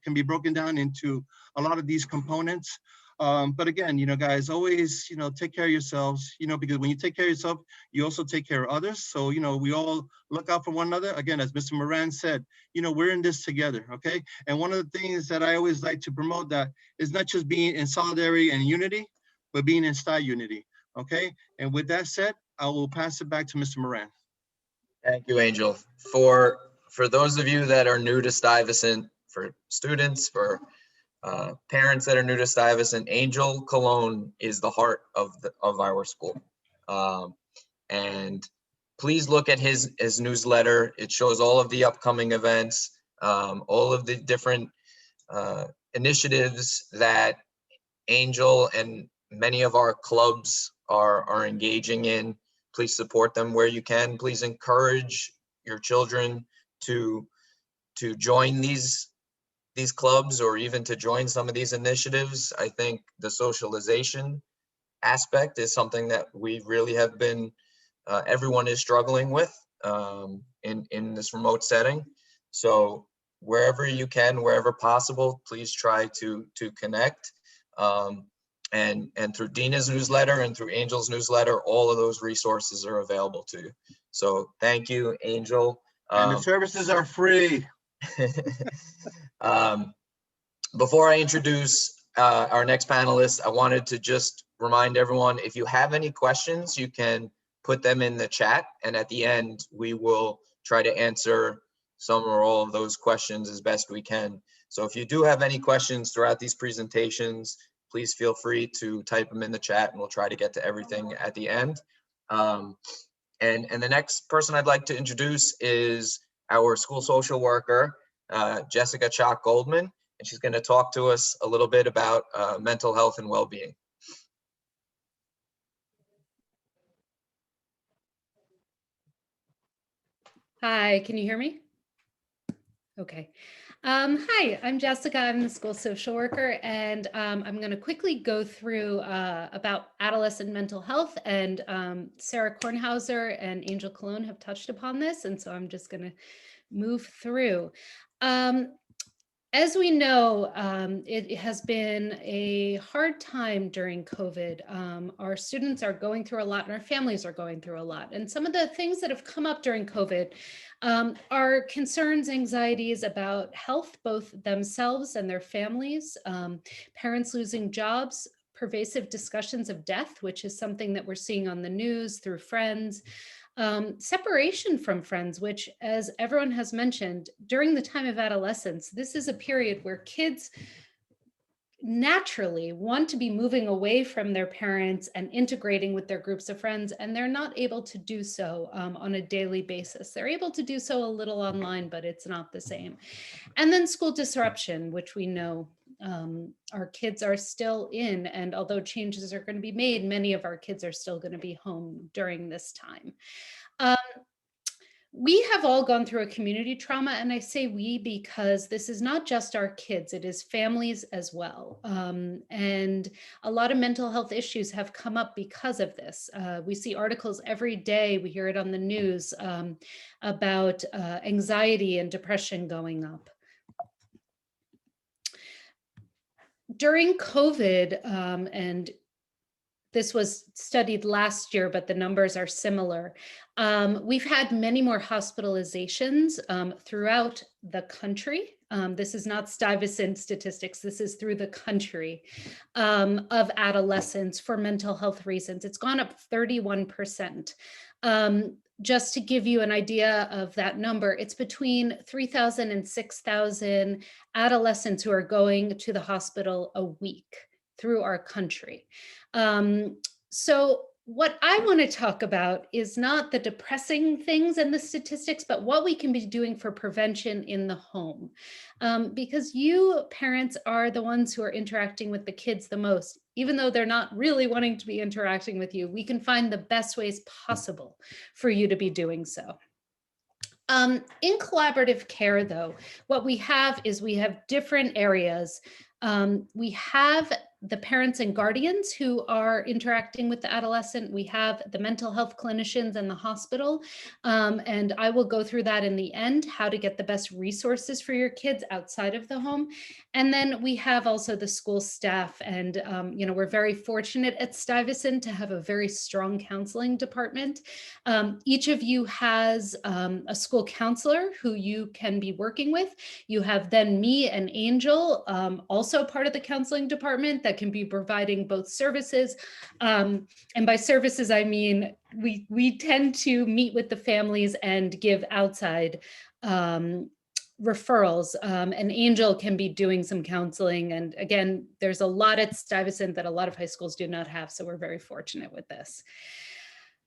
[SPEAKER 7] can be broken down into a lot of these components. But again, guys, always, take care of yourselves, because when you take care of yourself, you also take care of others. So, we all look out for one another. Again, as Mr. Moran said, we're in this together, okay? And one of the things that I always like to promote that is not just being in solidarity and unity, but being in style unity, okay? And with that said, I will pass it back to Mr. Moran.
[SPEAKER 1] Thank you, Angel. For those of you that are new to Stuyvesant, for students, for parents that are new to Stuyvesant, Angel Cologne is the heart of our school. And please look at his newsletter. It shows all of the upcoming events, all of the different initiatives that Angel and many of our clubs are engaging in. Please support them where you can. Please encourage your children to join these clubs, or even to join some of these initiatives. I think the socialization aspect is something that we really have been, everyone is struggling with in this remote setting. So wherever you can, wherever possible, please try to connect. And through Dina's newsletter and through Angel's newsletter, all of those resources are available to you. So thank you, Angel.
[SPEAKER 7] And the services are free.
[SPEAKER 1] Before I introduce our next panelist, I wanted to just remind everyone, if you have any questions, you can put them in the chat, and at the end, we will try to answer some or all of those questions as best we can. So if you do have any questions throughout these presentations, please feel free to type them in the chat, and we'll try to get to everything at the end. And the next person I'd like to introduce is our school social worker, Jessica Chock-Goldman, and she's going to talk to us a little bit about mental health and well-being.
[SPEAKER 9] Hi, can you hear me? Okay. Hi, I'm Jessica. I'm the school social worker, and I'm going to quickly go through about adolescent mental health. And Sarah Kornhouser and Angel Cologne have touched upon this, and so I'm just going to move through. As we know, it has been a hard time during COVID. Our students are going through a lot, and our families are going through a lot. And some of the things that have come up during COVID are concerns, anxieties about health, both themselves and their families, parents losing jobs, pervasive discussions of death, which is something that we're seeing on the news through friends. Separation from friends, which, as everyone has mentioned, during the time of adolescence, this is a period where kids naturally want to be moving away from their parents and integrating with their groups of friends, and they're not able to do so on a daily basis. They're able to do so a little online, but it's not the same. And then school disruption, which we know our kids are still in, and although changes are going to be made, many of our kids are still going to be home during this time. We have all gone through a community trauma, and I say we because this is not just our kids, it is families as well. And a lot of mental health issues have come up because of this. We see articles every day, we hear it on the news about anxiety and depression going up. During COVID, and this was studied last year, but the numbers are similar. We've had many more hospitalizations throughout the country. This is not Stuyvesant statistics. This is through the country of adolescents for mental health reasons. It's gone up 31%. Just to give you an idea of that number, it's between 3,000 and 6,000 adolescents who are going to the hospital a week through our country. So what I want to talk about is not the depressing things and the statistics, but what we can be doing for prevention in the home. Because you parents are the ones who are interacting with the kids the most. Even though they're not really wanting to be interacting with you, we can find the best ways possible for you to be doing so. In collaborative care, though, what we have is we have different areas. We have the parents and guardians who are interacting with the adolescent. We have the mental health clinicians and the hospital. And I will go through that in the end, how to get the best resources for your kids outside of the home. And then we have also the school staff. And we're very fortunate at Stuyvesant to have a very strong counseling department. Each of you has a school counselor who you can be working with. You have then me and Angel, also part of the counseling department that can be providing both services. And by services, I mean, we tend to meet with the families and give outside referrals, and Angel can be doing some counseling. And again, there's a lot at Stuyvesant that a lot of high schools do not have, so we're very fortunate with this.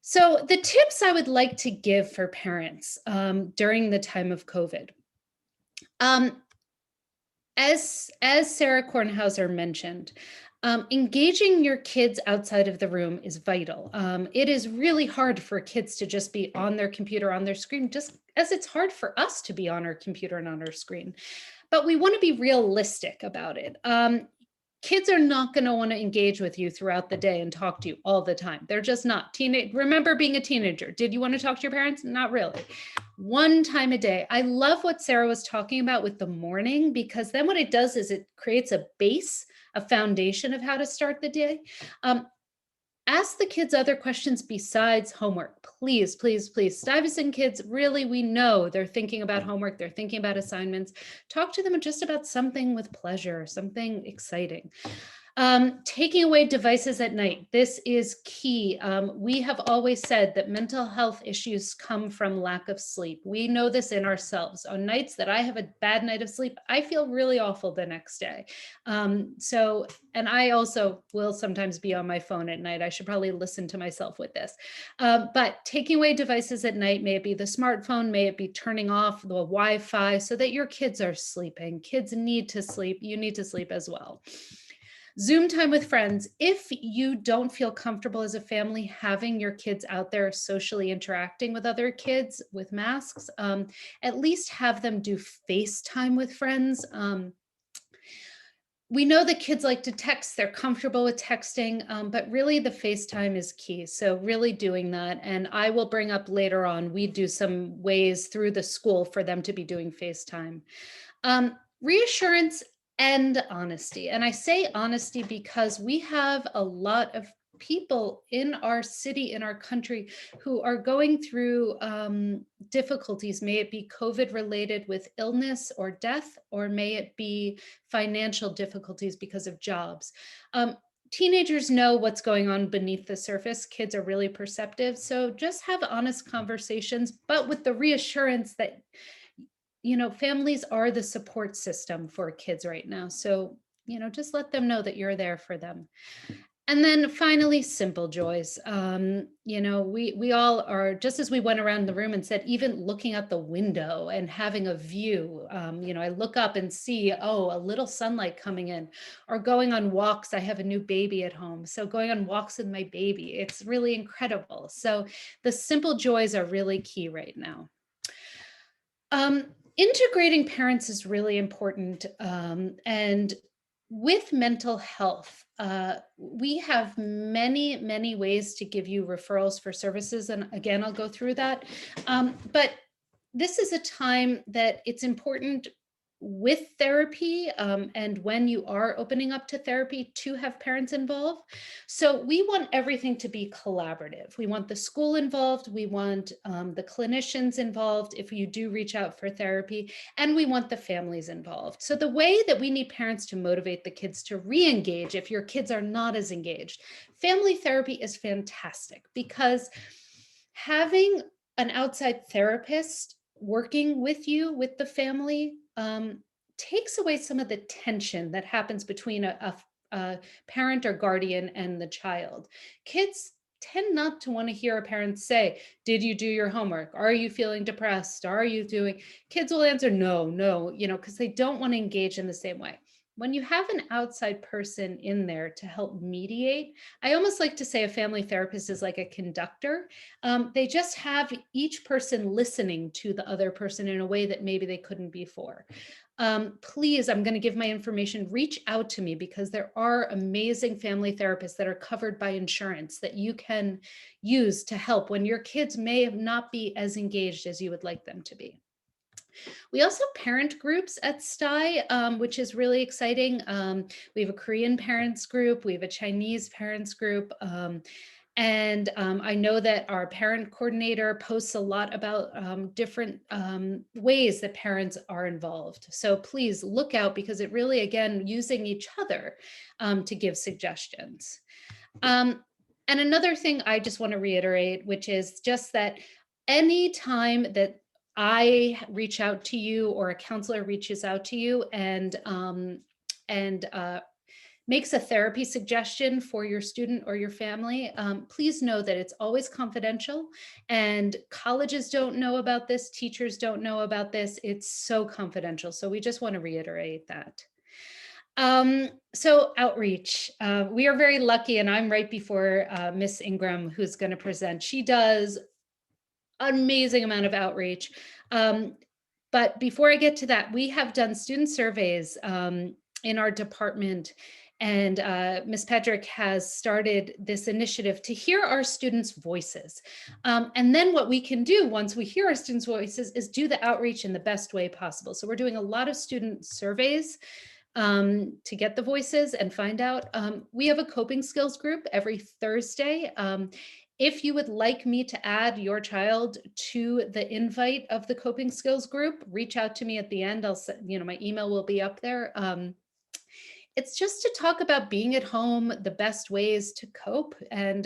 [SPEAKER 9] So the tips I would like to give for parents during the time of COVID. As Sarah Kornhouser mentioned, Engaging your kids outside of the room is vital. It is really hard for kids to just be on their computer, on their screen, just as it's hard for us to be on our computer and on our screen. But we want to be realistic about it. Kids are not going to want to engage with you throughout the day and talk to you all the time. They're just not. Remember being a teenager. Did you want to talk to your parents? Not really. One time a day. I love what Sarah was talking about with the morning, because then what it does is it creates a base, a foundation of how to start the day. Ask the kids other questions besides homework. Please, please, please. Stuyvesant kids, really, we know they're thinking about homework. They're thinking about assignments. Talk to them just about something with pleasure, something exciting. Taking away devices at night. This is key. We have always said that mental health issues come from lack of sleep. We know this in ourselves. On nights that I have a bad night of sleep, I feel really awful the next day. And I also will sometimes be on my phone at night. I should probably listen to myself with this. But taking away devices at night, may it be the smartphone, may it be turning off the Wi-Fi so that your kids are sleeping. Kids need to sleep. You need to sleep as well. Zoom time with friends. If you don't feel comfortable as a family having your kids out there socially interacting with other kids with masks, at least have them do FaceTime with friends. We know that kids like to text, they're comfortable with texting, but really the FaceTime is key. So really doing that. And I will bring up later on, we do some ways through the school for them to be doing FaceTime. Reassurance and honesty. And I say honesty because we have a lot of people in our city, in our country, who are going through difficulties. May it be COVID related with illness or death, or may it be financial difficulties because of jobs. Teenagers know what's going on beneath the surface. Kids are really perceptive. So just have honest conversations, but with the reassurance that families are the support system for kids right now. So, just let them know that you're there for them. And then finally, simple joys. We all are, just as we went around the room and said, even looking out the window and having a view, I look up and see, a little sunlight coming in, or going on walks. I have a new baby at home. So going on walks with my baby, it's really incredible. So the simple joys are really key right now. Integrating parents is really important. And with mental health, we have many, many ways to give you referrals for services. And again, I'll go through that. But this is a time that it's important with therapy, and when you are opening up to therapy, to have parents involved. So we want everything to be collaborative. We want the school involved. We want the clinicians involved if you do reach out for therapy, and we want the families involved. So the way that we need parents to motivate the kids to re-engage if your kids are not as engaged, family therapy is fantastic, because having an outside therapist working with you, with the family, takes away some of the tension that happens between a parent or guardian and the child. Kids tend not to want to hear a parent say, did you do your homework? Are you feeling depressed? Are you doing? Kids will answer no, because they don't want to engage in the same way. When you have an outside person in there to help mediate, I almost like to say a family therapist is like a conductor. They just have each person listening to the other person in a way that maybe they couldn't before. Please, I'm going to give my information, reach out to me, because there are amazing family therapists that are covered by insurance that you can use to help when your kids may not be as engaged as you would like them to be. We also have parent groups at Stui, which is really exciting. We have a Korean parents group, we have a Chinese parents group, and I know that our parent coordinator posts a lot about different ways that parents are involved. So please look out, because it really, again, using each other to give suggestions. And another thing I just want to reiterate, which is just that any time that I reach out to you or a counselor reaches out to you and makes a therapy suggestion for your student or your family, please know that it's always confidential, and colleges don't know about this, teachers don't know about this. It's so confidential. So we just want to reiterate that. So outreach, we are very lucky, and I'm right before Miss Ingram, who's going to present. She does an amazing amount of outreach. But before I get to that, we have done student surveys in our department, and Ms. Pedrick has started this initiative to hear our students' voices. And then what we can do once we hear our students' voices is do the outreach in the best way possible. So we're doing a lot of student surveys to get the voices and find out. We have a coping skills group every Thursday. If you would like me to add your child to the invite of the coping skills group, reach out to me at the end. I'll set, my email will be up there. It's just to talk about being at home, the best ways to cope. And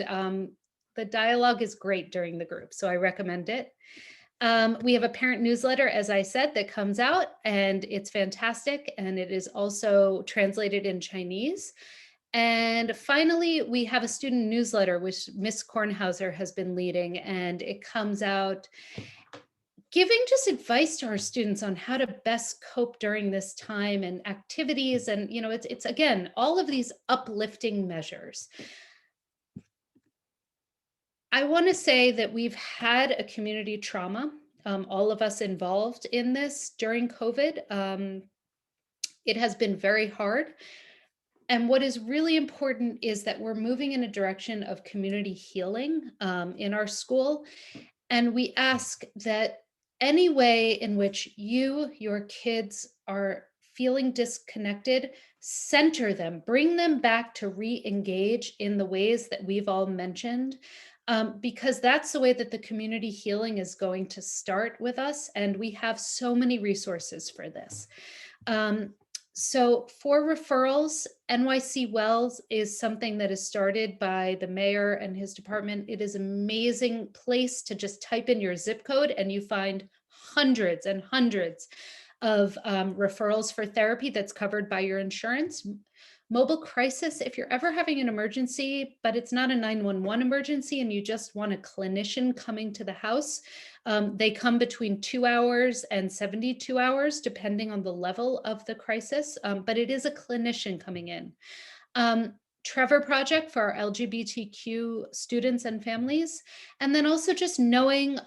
[SPEAKER 9] the dialogue is great during the group, so I recommend it. We have a parent newsletter, as I said, that comes out, and it's fantastic. And it is also translated in Chinese. And finally, we have a student newsletter, which Miss Kornhouser has been leading, and it comes out giving just advice to our students on how to best cope during this time and activities. And, it's again, all of these uplifting measures. I want to say that we've had a community trauma, all of us involved in this during COVID. It has been very hard. And what is really important is that we're moving in a direction of community healing in our school. And we ask that any way in which your kids are feeling disconnected, center them, bring them back to re-engage in the ways that we've all mentioned, because that's the way that the community healing is going to start with us. And we have so many resources for this. So for referrals, NYC Wells is something that is started by the mayor and his department. It is an amazing place to just type in your zip code and you find hundreds and hundreds of referrals for therapy that's covered by your insurance. Mobile crisis, if you're ever having an emergency, but it's not a 911 emergency and you just want a clinician coming to the house, they come between 2 hours and 72 hours, depending on the level of the crisis, but it is a clinician coming in. Trevor Project for our LGBTQ students and families, and then also just knowing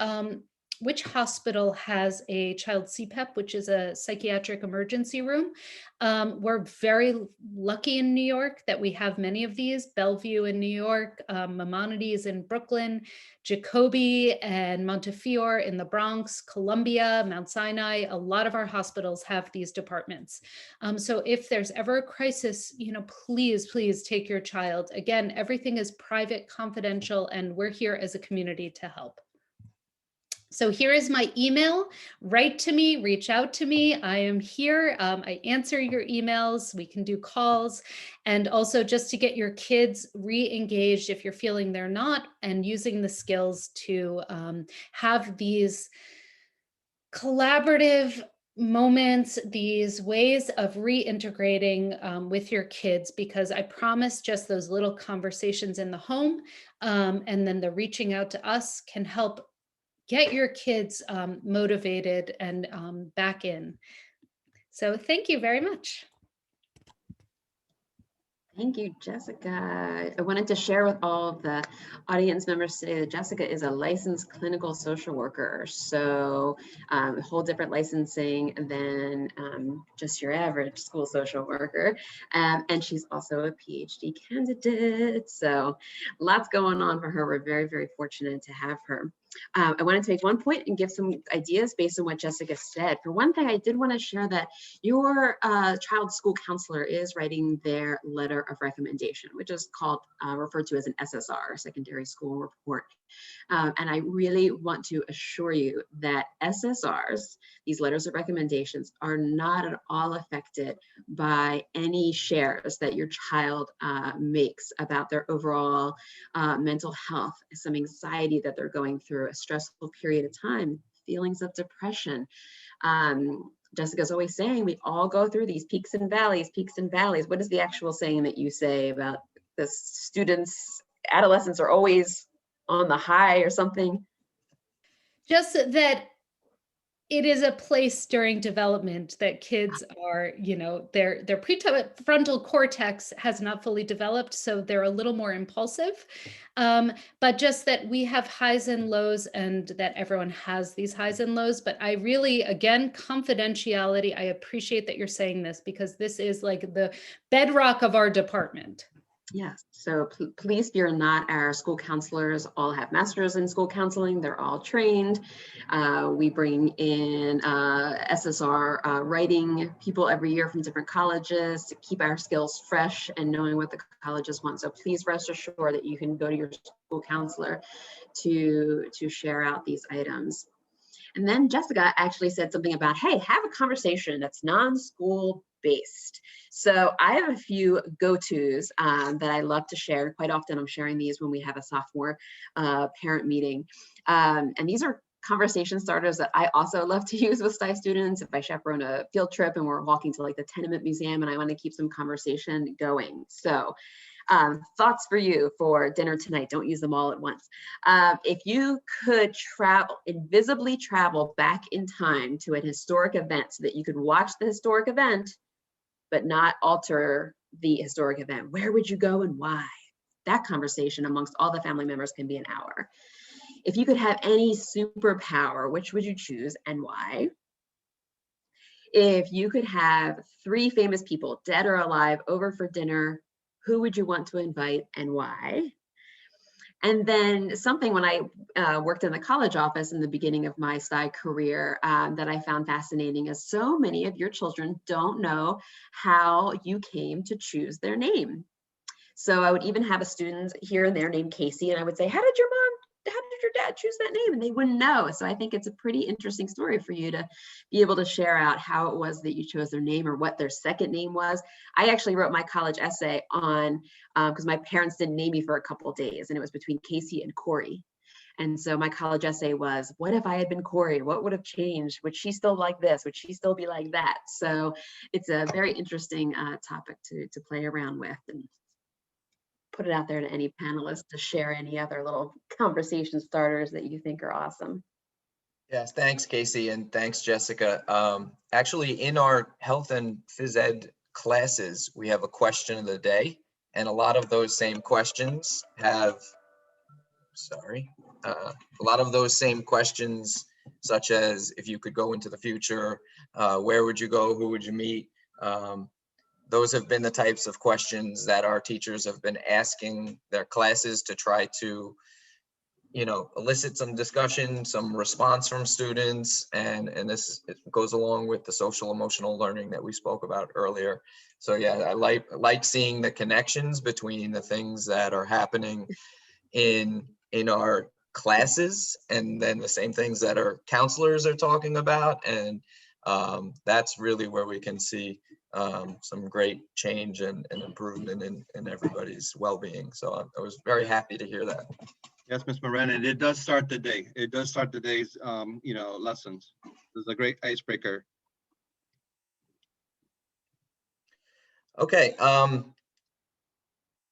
[SPEAKER 9] which hospital has a child CPEP, which is a psychiatric emergency room. We're very lucky in New York that we have many of these. Bellevue in New York, Maimonides in Brooklyn, Jacobi and Montefiore in the Bronx, Columbia, Mount Sinai. A lot of our hospitals have these departments. So if there's ever a crisis, please take your child. Again, everything is private, confidential, and we're here as a community to help. So here is my email. Write to me, reach out to me. I am here. I answer your emails. We can do calls. And also just to get your kids re-engaged if you're feeling they're not, and using the skills to have these collaborative moments, these ways of reintegrating with your kids, because I promise just those little conversations in the home and then the reaching out to us can help get your kids motivated and back in. So thank you very much.
[SPEAKER 4] Thank you, Jessica. I wanted to share with all of the audience members today that Jessica is a licensed clinical social worker. So a whole different licensing than just your average school social worker. And she's also a PhD candidate. So lots going on for her. We're very, very fortunate to have her. I wanted to make one point and give some ideas based on what Jessica said. For one thing, I did want to share that your child's school counselor is writing their letter of recommendation, which is called, referred to as an SSR, Secondary School Report. And I really want to assure you that SSRs, these letters of recommendations, are not at all affected by any shares that your child makes about their overall mental health, some anxiety that they're going through, a stressful period of time, feelings of depression. Jessica's always saying we all go through these peaks and valleys, peaks and valleys. What is the actual saying that you say about the students, adolescents are always on the high or something?
[SPEAKER 9] Just that it is a place during development that kids are, you know, their prefrontal cortex has not fully developed, so they're a little more impulsive. But just that we have highs and lows, and that everyone has these highs and lows. But I really, again, confidentiality, I appreciate that you're saying this, because this is like the bedrock of our department.
[SPEAKER 4] Yes, so please fear not. Our school counselors all have masters in school counseling. They're all trained. We bring in SSR writing people every year from different colleges to keep our skills fresh and knowing what the colleges want. So please rest assured that you can go to your school counselor to share out these items. And then Jessica actually said something about, hey, have a conversation that's non-school based. So I have a few go-tos that I love to share. Quite often I'm sharing these when we have a sophomore parent meeting. And these are conversation starters that I also love to use with Stuyvesant students. If I chaperone a field trip and we're walking to like the Tenement Museum and I want to keep some conversation going. So thoughts for you for dinner tonight. Don't use them all at once. If you could invisibly travel back in time to an historic event so that you could watch the historic event, but not alter the historic event, where would you go and why? That conversation amongst all the family members can be an hour. If you could have any superpower, which would you choose and why? If you could have 3 famous people, dead or alive, over for dinner, who would you want to invite and why? And then something when I worked in the college office in the beginning of my STI career that I found fascinating is so many of your children don't know how you came to choose their name. So I would even have a student here and there named Casey, and I would say, how did your dad choose that name? And they wouldn't know. So I think it's a pretty interesting story for you to be able to share out how it was that you chose their name or what their second name was. I actually wrote my college essay on, because my parents didn't name me for a couple of days, and it was between Casey and Corey. And so my college essay was, what if I had been Corey? What would have changed? Would she still like this? Would she still be like that? So it's a very interesting topic to play around with. And put it out there to any panelists to share any other little conversation starters that you think are awesome.
[SPEAKER 1] Yes, thanks, Casey, and thanks, Jessica. Actually, in our health and phys ed classes, we have a question of the day, and a lot of those same questions have, a lot of those same questions, such as if you could go into the future, where would you go, who would you meet? Those have been the types of questions that our teachers have been asking their classes to try to, elicit some discussion, some response from students. And this goes along with the social emotional learning that we spoke about earlier. So yeah, I like seeing the connections between the things that are happening in our classes and then the same things that our counselors are talking about. And that's really where we can see some great change and improvement in everybody's well-being. So I was very happy to hear that.
[SPEAKER 7] Yes, Ms. Moran, and it does start the day. It does start the day's, lessons. It's a great icebreaker.
[SPEAKER 1] Okay.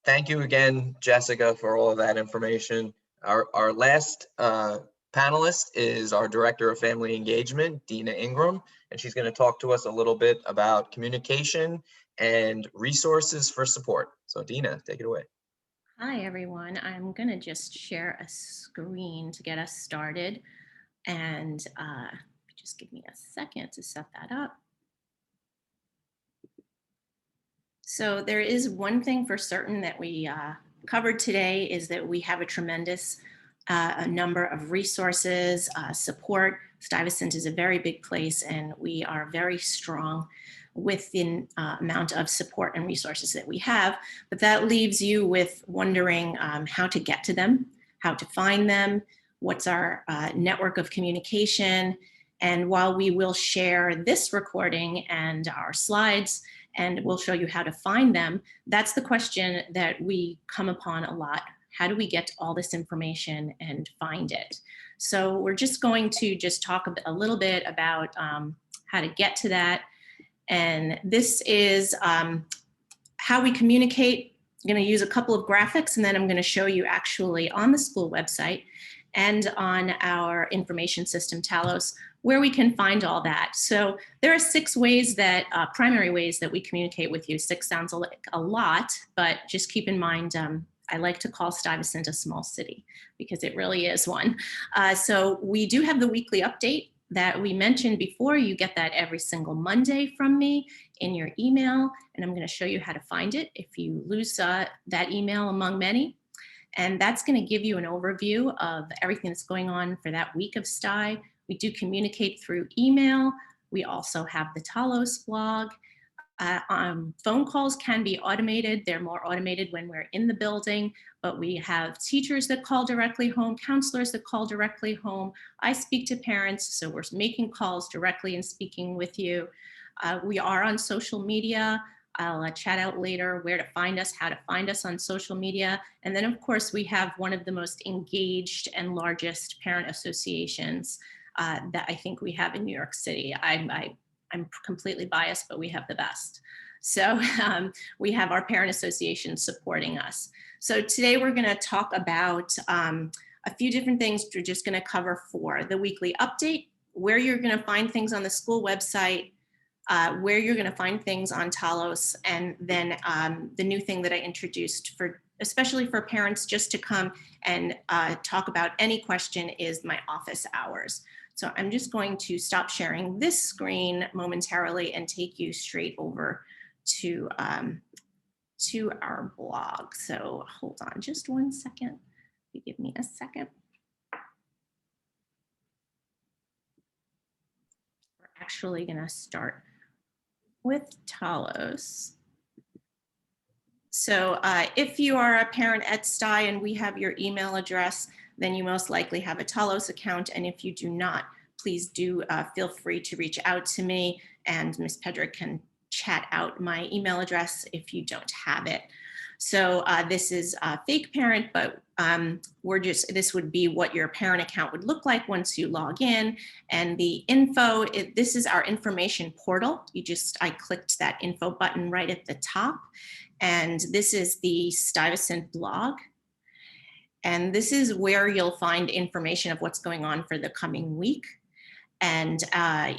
[SPEAKER 1] Thank you again, Jessica, for all of that information. Our last panelist is our Director of Family Engagement, Dina Ingram, and she's going to talk to us a little bit about communication and resources for support. So Dina, take it away.
[SPEAKER 8] Hi, everyone. I'm going to just share a screen to get us started. And just give me a second to set that up. So there is one thing for certain that we covered today is that we have a tremendous number of resources, support. Stuyvesant is a very big place, and we are very strong with the amount of support and resources that we have. But that leaves you with wondering how to get to them, how to find them, what's our network of communication. And while we will share this recording and our slides, and we'll show you how to find them, that's the question that we come upon a lot. How do we get all this information and find it? So we're just going to talk a little bit about how to get to that. And this is how we communicate. I'm going to use a couple of graphics, and then I'm going to show you actually on the school website. and on our information system, Talos, where we can find all that. So there are 6 ways that, primary ways that we communicate with you. 6 sounds like a lot, but just keep in mind, I like to call Stuyvesant a small city because it really is one. So we do have the weekly update that we mentioned before. You get that every single Monday from me in your email, and I'm going to show you how to find it if you lose that email among many. And that's going to give you an overview of everything that's going on for that week of STI. We do communicate through email. We also have the Talos blog. Phone calls can be automated. They're more automated when we're in the building, but we have teachers that call directly home, counselors that call directly home. I speak to parents, so we're making calls directly and speaking with you. We are on social media. I'll chat out later where to find us, how to find us on social media. And then of course, we have one of the most engaged and largest parent associations that I think we have in New York City. I'm completely biased, but we have the best. So we have our parent association supporting us. So today we're going to talk about a few different things. We're just going to cover 4: the weekly update, where you're going to find things on the school website, where you're going to find things on Talos, and then the new thing that I introduced for, especially for parents, just to come and talk about any question, is my office hours. So I'm just going to stop sharing this screen momentarily and take you straight over to our blog. So hold on just one second. If you give me a second. We're actually going to start with Talos. So if you are a parent at STI and we have your email address, then you most likely have a Talos account. And if you do not, please do feel free to reach out to me, and Ms. Pedrick can chat out my email address if you don't have it. So this is a fake parent, but this would be what your parent account would look like once you log in. And the info, this is our information portal. I clicked that info button right at the top. And this is the Stuyvesant blog. And this is where you'll find information of what's going on for the coming week. And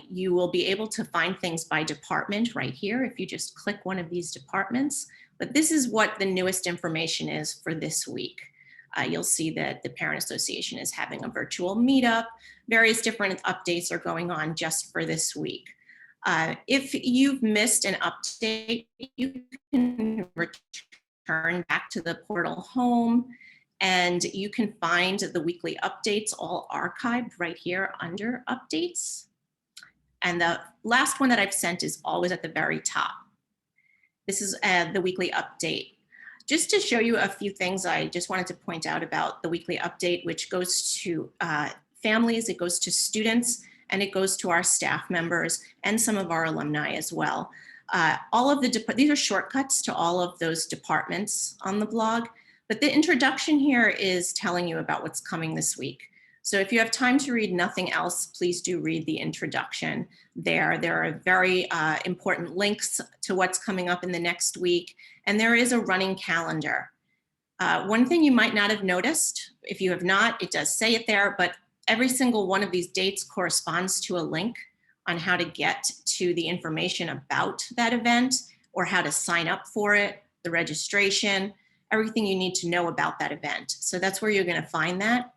[SPEAKER 8] you will be able to find things by department right here if you just click one of these departments. But this is what the newest information is for this week. You'll see that the Parent Association is having a virtual meetup. Various different updates are going on just for this week. If you've missed an update, you can return back to the portal home, and you can find the weekly updates all archived right here under updates. And the last one that I've sent is always at the very top. This is the weekly update. Just to show you a few things, I just wanted to point out about the weekly update, which goes to families, it goes to students, and it goes to our staff members and some of our alumni as well. These are shortcuts to all of those departments on the blog. But the introduction here is telling you about what's coming this week. So if you have time to read nothing else, please do read the introduction there. There are very important links to what's coming up in the next week. And there is a running calendar. One thing you might not have noticed, if you have not, it does say it there, but every single one of these dates corresponds to a link on how to get to the information about that event or how to sign up for it, the registration, everything you need to know about that event. So that's where you're going to find that.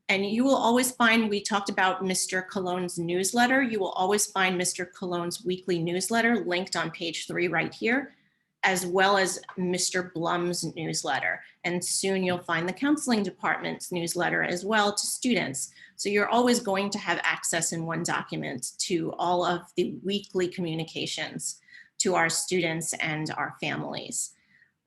[SPEAKER 8] And you will always find, we talked about Mr. Cologne's newsletter. You will always find Mr. Cologne's weekly newsletter linked on page 3 right here, as well as Mr. Blum's newsletter. And soon you'll find the counseling department's newsletter as well to students. So you're always going to have access in one document to all of the weekly communications to our students and our families.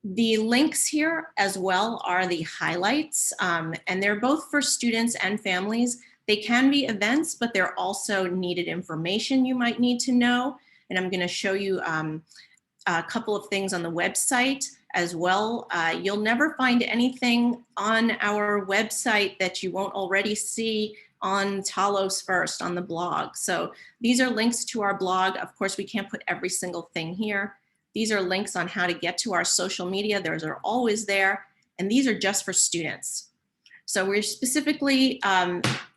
[SPEAKER 8] The links here as well are the highlights, and they're both for students and families. They can be events, but they're also needed information you might need to know. And I'm going to show you a couple of things on the website as well. You'll never find anything on our website that you won't already see on Talos first on the blog. So these are links to our blog. Of course, we can't put every single thing here. These are links on how to get to our social media. Those are always there. And these are just for students. So we're specifically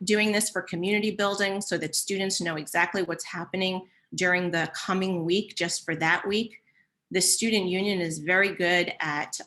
[SPEAKER 8] doing this for community building so that students know exactly what's happening during the coming week, just for that week. The student union is very good at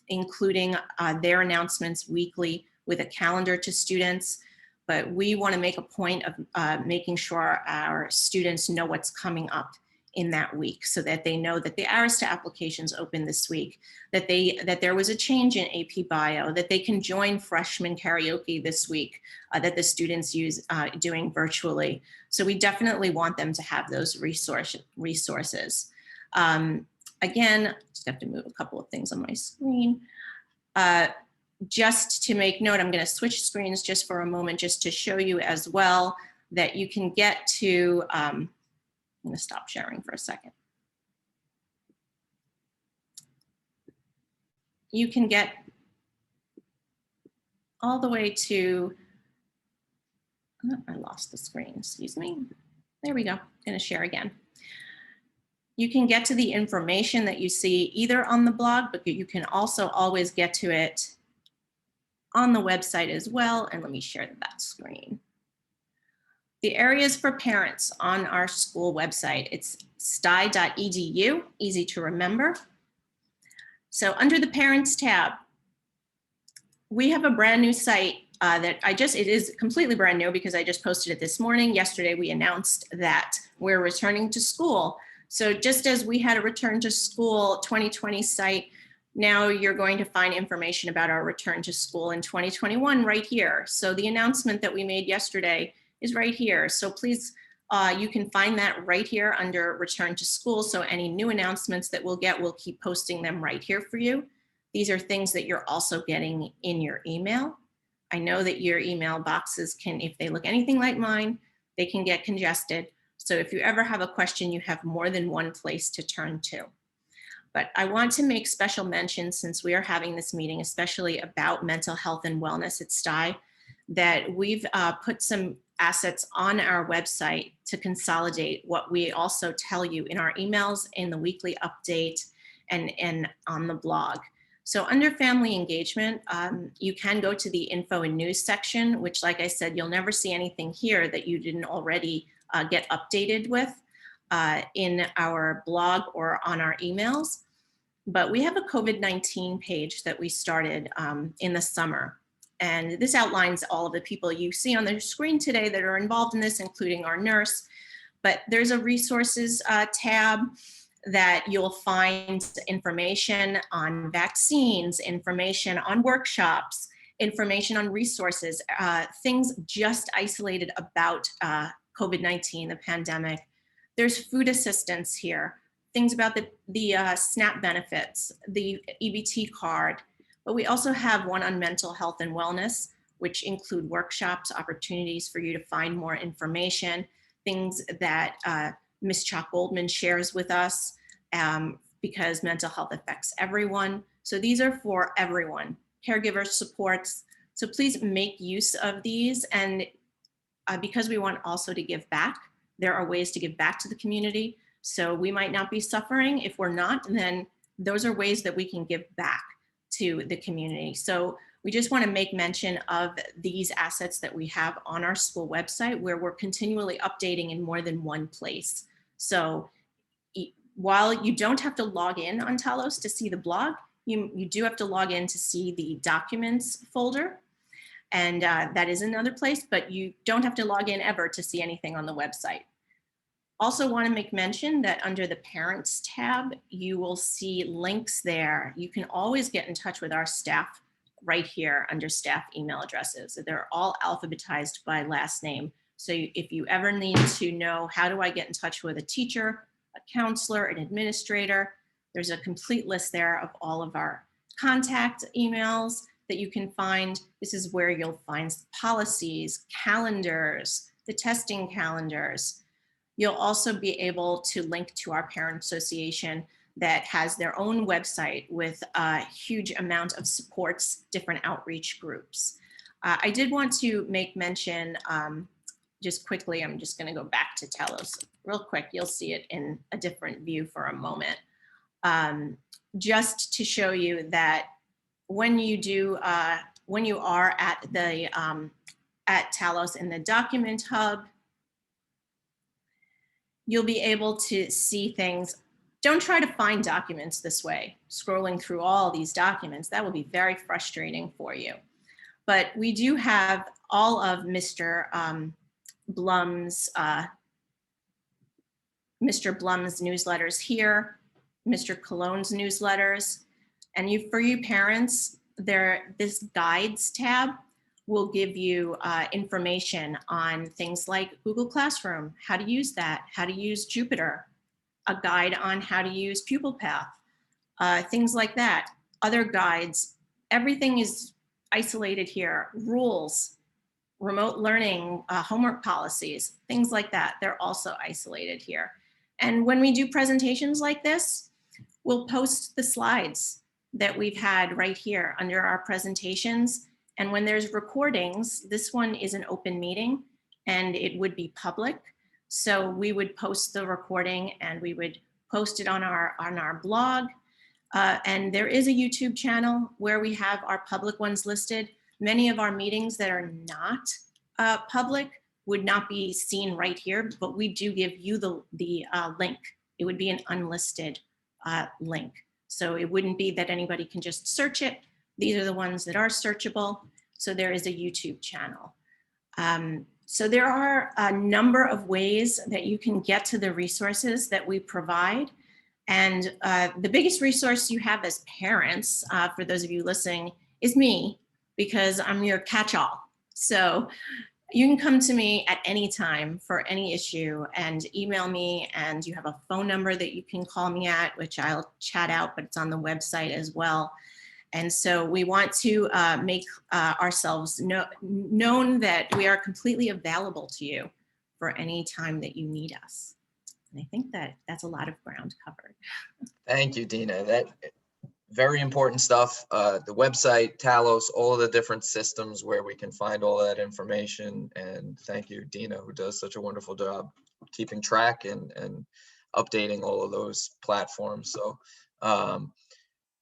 [SPEAKER 8] including their announcements weekly with a calendar to students, but we want to make a point of making sure our students know what's coming up in that week, so that they know that the Arista applications open this week, that there was a change in AP Bio, that they can join freshman karaoke this week, that the students use doing virtually. So we definitely want them to have those resources. Again, just have to move a couple of things on my screen. Just to make note, I'm going to switch screens just for a moment, just to show you as well that you can get to, I'm going to stop sharing for a second. You can get all the way to, oh, I lost the screen, excuse me. There we go, I'm going to share again. You can get to the information that you see either on the blog, but you can also always get to it on the website as well. And let me share that screen. The areas for parents on our school website, it's sty.edu, easy to remember. So under the Parents tab, we have a brand new site that it is completely brand new because I just posted it this morning. Yesterday, we announced that we're returning to school. So just as we had a return to school 2020 site, now you're going to find information about our return to school in 2021 right here. So the announcement that we made yesterday is right here. So please, you can find that right here under return to school. So any new announcements that we'll get, we'll keep posting them right here for you. These are things that you're also getting in your email. I know that your email boxes can, if they look anything like mine, they can get congested. So if you ever have a question, you have more than one place to turn to. But I want to make special mention, since we are having this meeting, especially about mental health and wellness at STY, that we've put some assets on our website to consolidate what we also tell you in our emails, in the weekly update, and on the blog. So under family engagement, you can go to the info and news section, which, like I said, you'll never see anything here that you didn't already get updated with in our blog or on our emails. But we have a COVID-19 page that we started in the summer. And this outlines all of the people you see on the screen today that are involved in this, including our nurse. But there's a resources tab that you'll find information on vaccines, information on workshops, information on resources, things just isolated about COVID-19, the pandemic. There's food assistance here, things about the SNAP benefits, the EBT card, but we also have one on mental health and wellness, which include workshops, opportunities for you to find more information, things that Ms. Chock-Goldman shares with us, because mental health affects everyone. So these are for everyone, caregiver supports. So please make use of these. And because we want also to give back, there are ways to give back to the community. So we might not be suffering. If we're not, then those are ways that we can give back to the community. So we just want to make mention of these assets that we have on our school website, where we're continually updating in more than one place. So while you don't have to log in on Talos to see the blog, you do have to log in to see the documents folder. And that is another place, but you don't have to log in ever to see anything on the website. Also want to make mention that under the Parents tab, you will see links there. You can always get in touch with our staff right here under staff email addresses. They're all alphabetized by last name. So if you ever need to know, how do I get in touch with a teacher, a counselor, an administrator, there's a complete list there of all of our contact emails that you can find. This is where you'll find policies, calendars, the testing calendars. You'll also be able to link to our parent association that has their own website with a huge amount of supports, different outreach groups. I did want to make mention, just quickly, I'm just going to go back to Talos real quick. You'll see it in a different view for a moment. Just to show you that when you do when you are at the at Talos in the document hub, you'll be able to see things. Don't try to find documents this way, scrolling through all these documents. That will be very frustrating for you. But we do have all of Mr. Blum's newsletters here, Mr. Cologne's newsletters, and for you parents, this guides tab will give you information on things like Google Classroom, how to use that, how to use Jupyter, a guide on how to use Pupil Path, things like that. Other guides, everything is isolated here. Rules, remote learning, homework policies, things like that. They're also isolated here. And when we do presentations like this, we'll post the slides that we've had right here under our presentations. And when there's recordings, this one is an open meeting and it would be public. So we would post the recording and we would post it on our blog. And there is a YouTube channel where we have our public ones listed. Many of our meetings that are not public would not be seen right here, but we do give you the link. It would be an unlisted link. So it wouldn't be that anybody can just search it. These are the ones that are searchable. So there is a YouTube channel. So there are a number of ways that you can get to the resources that we provide. And the biggest resource you have as parents, for those of you listening, is me, because I'm your catch-all. So you can come to me at any time for any issue and email me, and you have a phone number that you can call me at, which I'll chat out, but it's on the website as well. And so we want to make ourselves known that we are completely available to you for any time that you need us. And I think that that's a lot of ground covered.
[SPEAKER 1] Thank you, Dina. That very important stuff. The website, Talos, all of the different systems where we can find all that information. And thank you, Dina, who does such a wonderful job keeping track and updating all of those platforms. So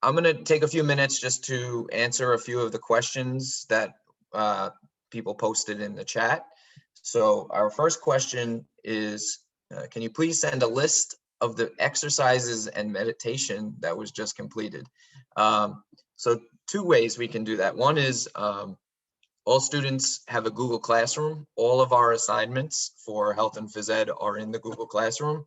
[SPEAKER 1] I'm going to take a few minutes just to answer a few of the questions that people posted in the chat. So our first question is, can you please send a list of the exercises and meditation that was just completed? So two ways we can do that. One is all students have a Google Classroom. All of our assignments for health and phys ed are in the Google Classroom.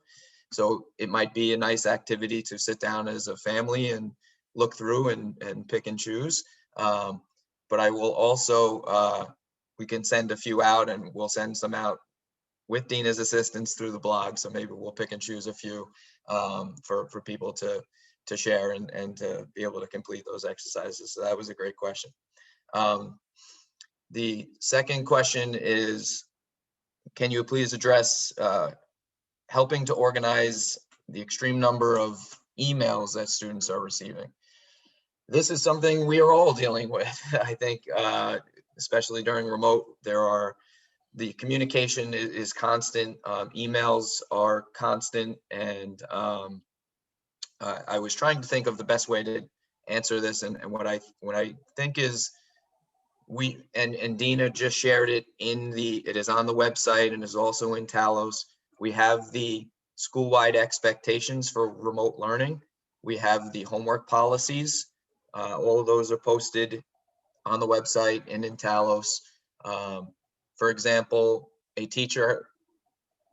[SPEAKER 1] So it might be a nice activity to sit down as a family and look through and pick and choose. But I will also, we can send a few out, and we'll send some out with Dina's assistance through the blog. So maybe we'll pick and choose a few for people to share and to be able to complete those exercises. So that was a great question. The second question is, can you please address helping to organize the extreme number of emails that students are receiving? This is something we are all dealing with. I think, especially during remote, the communication is constant. Emails are constant, and I was trying to think of the best way to answer this, and what I think is, and Dina just shared it it is on the website and is also in Talos. We have the school-wide expectations for remote learning. We have the homework policies. All of those are posted on the website and in Talos. For example, a teacher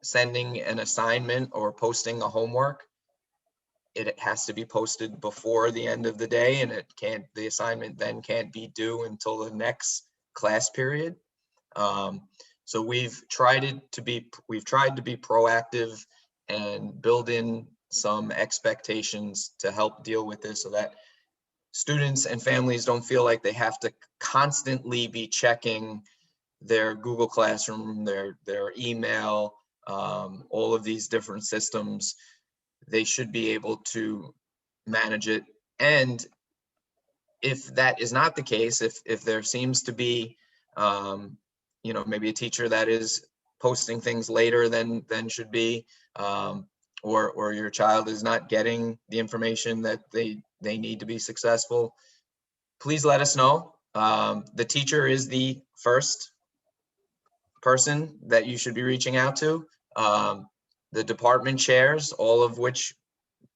[SPEAKER 1] sending an assignment or posting a homework, it has to be posted before the end of the day, and the assignment then can't be due until the next class period. So we've tried to be proactive and build in some expectations to help deal with this, so that students and families don't feel like they have to constantly be checking their Google Classroom, their email, all of these different systems. They should be able to manage it. And if that is not the case, if there seems to be, maybe a teacher that is posting things later than should be, or your child is not getting the information that they need to be successful, please let us know. The teacher is the first person that you should be reaching out to. The department chairs, all of which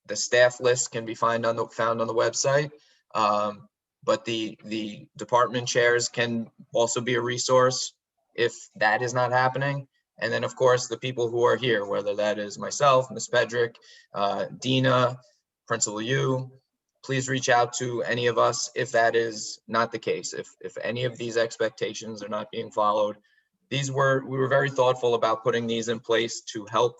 [SPEAKER 1] the staff list can be found on the website. But the department chairs can also be a resource if that is not happening. And then, of course, the people who are here, whether that is myself, Ms. Pedrick, Dina, Principal Yu, please reach out to any of us if that is not the case. If any of these expectations are not being followed, we were very thoughtful about putting these in place to help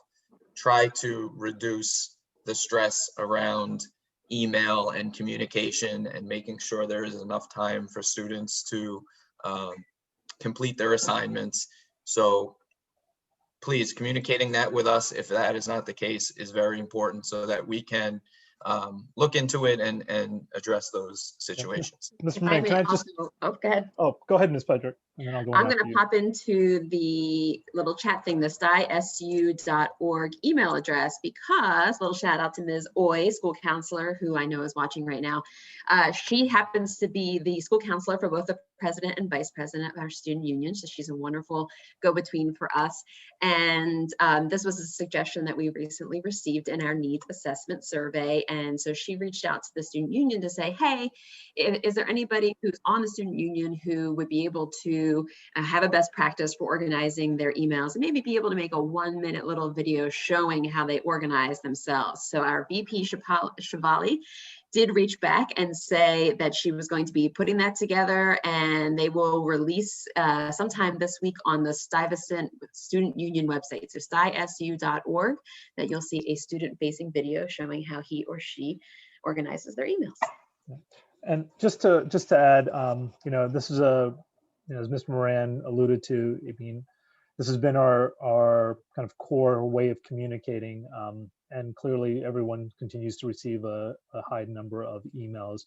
[SPEAKER 1] try to reduce the stress around email and communication and making sure there is enough time for students to complete their assignments. So please, communicating that with us, if that is not the case, is very important so that we can look into it and address those situations.
[SPEAKER 2] Mr.
[SPEAKER 4] If I
[SPEAKER 2] Moran,
[SPEAKER 4] may
[SPEAKER 2] can I just,
[SPEAKER 4] also, oh, go ahead.
[SPEAKER 2] oh, go ahead, Ms. Pedrick, and then I'll go on
[SPEAKER 4] I'm going
[SPEAKER 2] after
[SPEAKER 4] to
[SPEAKER 2] you.
[SPEAKER 4] pop into the little chat thing, the stysu.org email address, because little shout out to Ms. Oy, school counselor, who I know is watching right now. She happens to be the school counselor for both the president and vice president of our student union. So she's a wonderful go-between for us. And this was a suggestion that we recently received in our needs assessment survey. And so she reached out to the student union to say, hey, is there anybody who's on the student union who would be able to have a best practice for organizing their emails and maybe be able to make a 1-minute little video showing how they organize themselves. So our VP Shivali did reach back and say that she was going to be putting that together, and they will release sometime this week on the Stuyvesant Student Union website, so stysu.org, that you'll see a student-facing video showing how he or she organizes their emails.
[SPEAKER 2] And just to add, you know, this is as Mr. Moran alluded to, I mean, this has been our kind of core way of communicating, and clearly everyone continues to receive a high number of emails.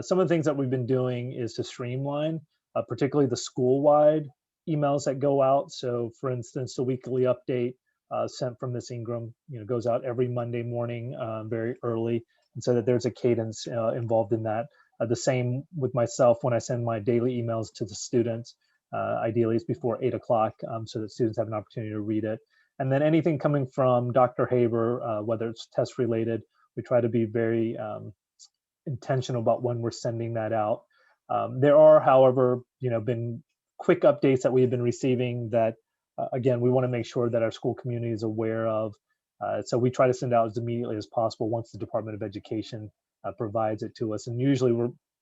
[SPEAKER 2] Some of the things that we've been doing is to streamline, particularly the school-wide emails that go out. So, for instance, the weekly update sent from Ms. Ingram, you know, goes out every Monday morning, very early, and so that there's a cadence involved in that. The same with myself when I send my daily emails to the students. Ideally, it's before 8 o'clock, so that students have an opportunity to read it. And then anything coming from Dr. Haber, whether it's test related, we try to be very intentional about when we're sending that out. There are, however, you know, been quick updates that we have been receiving that, again, we want to make sure that our school community is aware of. So we try to send out as immediately as possible once the Department of Education provides it to us. And usually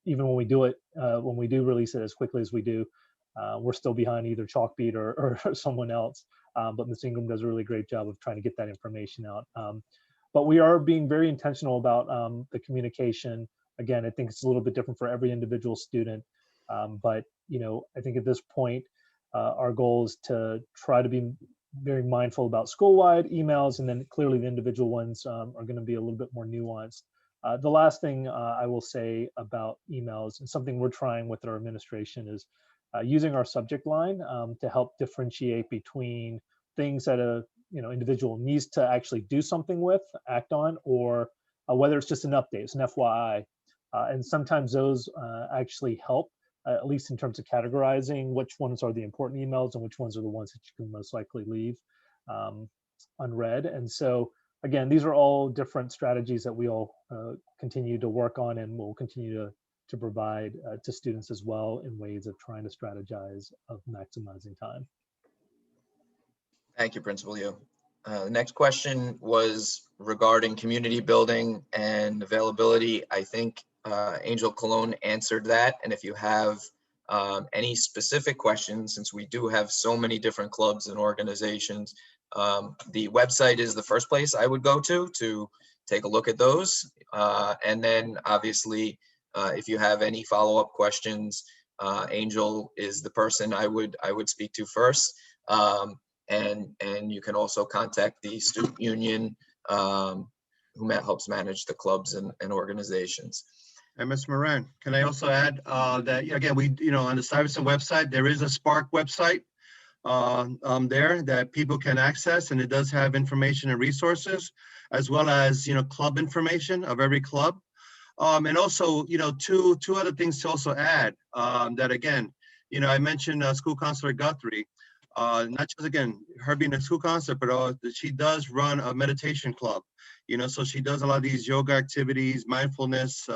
[SPEAKER 2] even when we do it, when we do release it as quickly as we do, we're still behind either Chalkbeat or someone else. But Ms. Ingram does a really great job of trying to get that information out. But we are being very intentional about the communication. Again, I think it's a little bit different for every individual student. But, you know, I think at this point, our goal is to try to be very mindful about school-wide emails, and then clearly the individual ones are going to be a little bit more nuanced. The last thing I will say about emails, and something we're trying with our administration, is using our subject line to help differentiate between things that a individual needs to actually do something with, act on, or whether it's just an update, it's an FYI. And sometimes those actually help, at least in terms of categorizing which ones are the important emails and which ones are the ones that you can most likely leave unread. And so, again, these are all different strategies that we all continue to work on, and will continue to provide to students as well in ways of trying to strategize of maximizing time.
[SPEAKER 1] Thank you, Principal Yu. The next question was regarding community building and availability. I think Angel Colon answered that. And if you have any specific questions, since we do have so many different clubs and organizations, the website is the first place I would go to take a look at those. And then obviously, if you have any follow-up questions, Angel is the person I would speak to first. And you can also contact the student union who helps manage the clubs and organizations.
[SPEAKER 7] And Ms. Moran, can I also add that, again, we, on the Stuyvesant website, there is a Spark website there that people can access, and it does have information and resources, as well as, club information of every club. And also, two other things to also add, that again, I mentioned school counselor Guthrie, not just, again, her being a school counselor, but she does run a meditation club, so she does a lot of these yoga activities, mindfulness,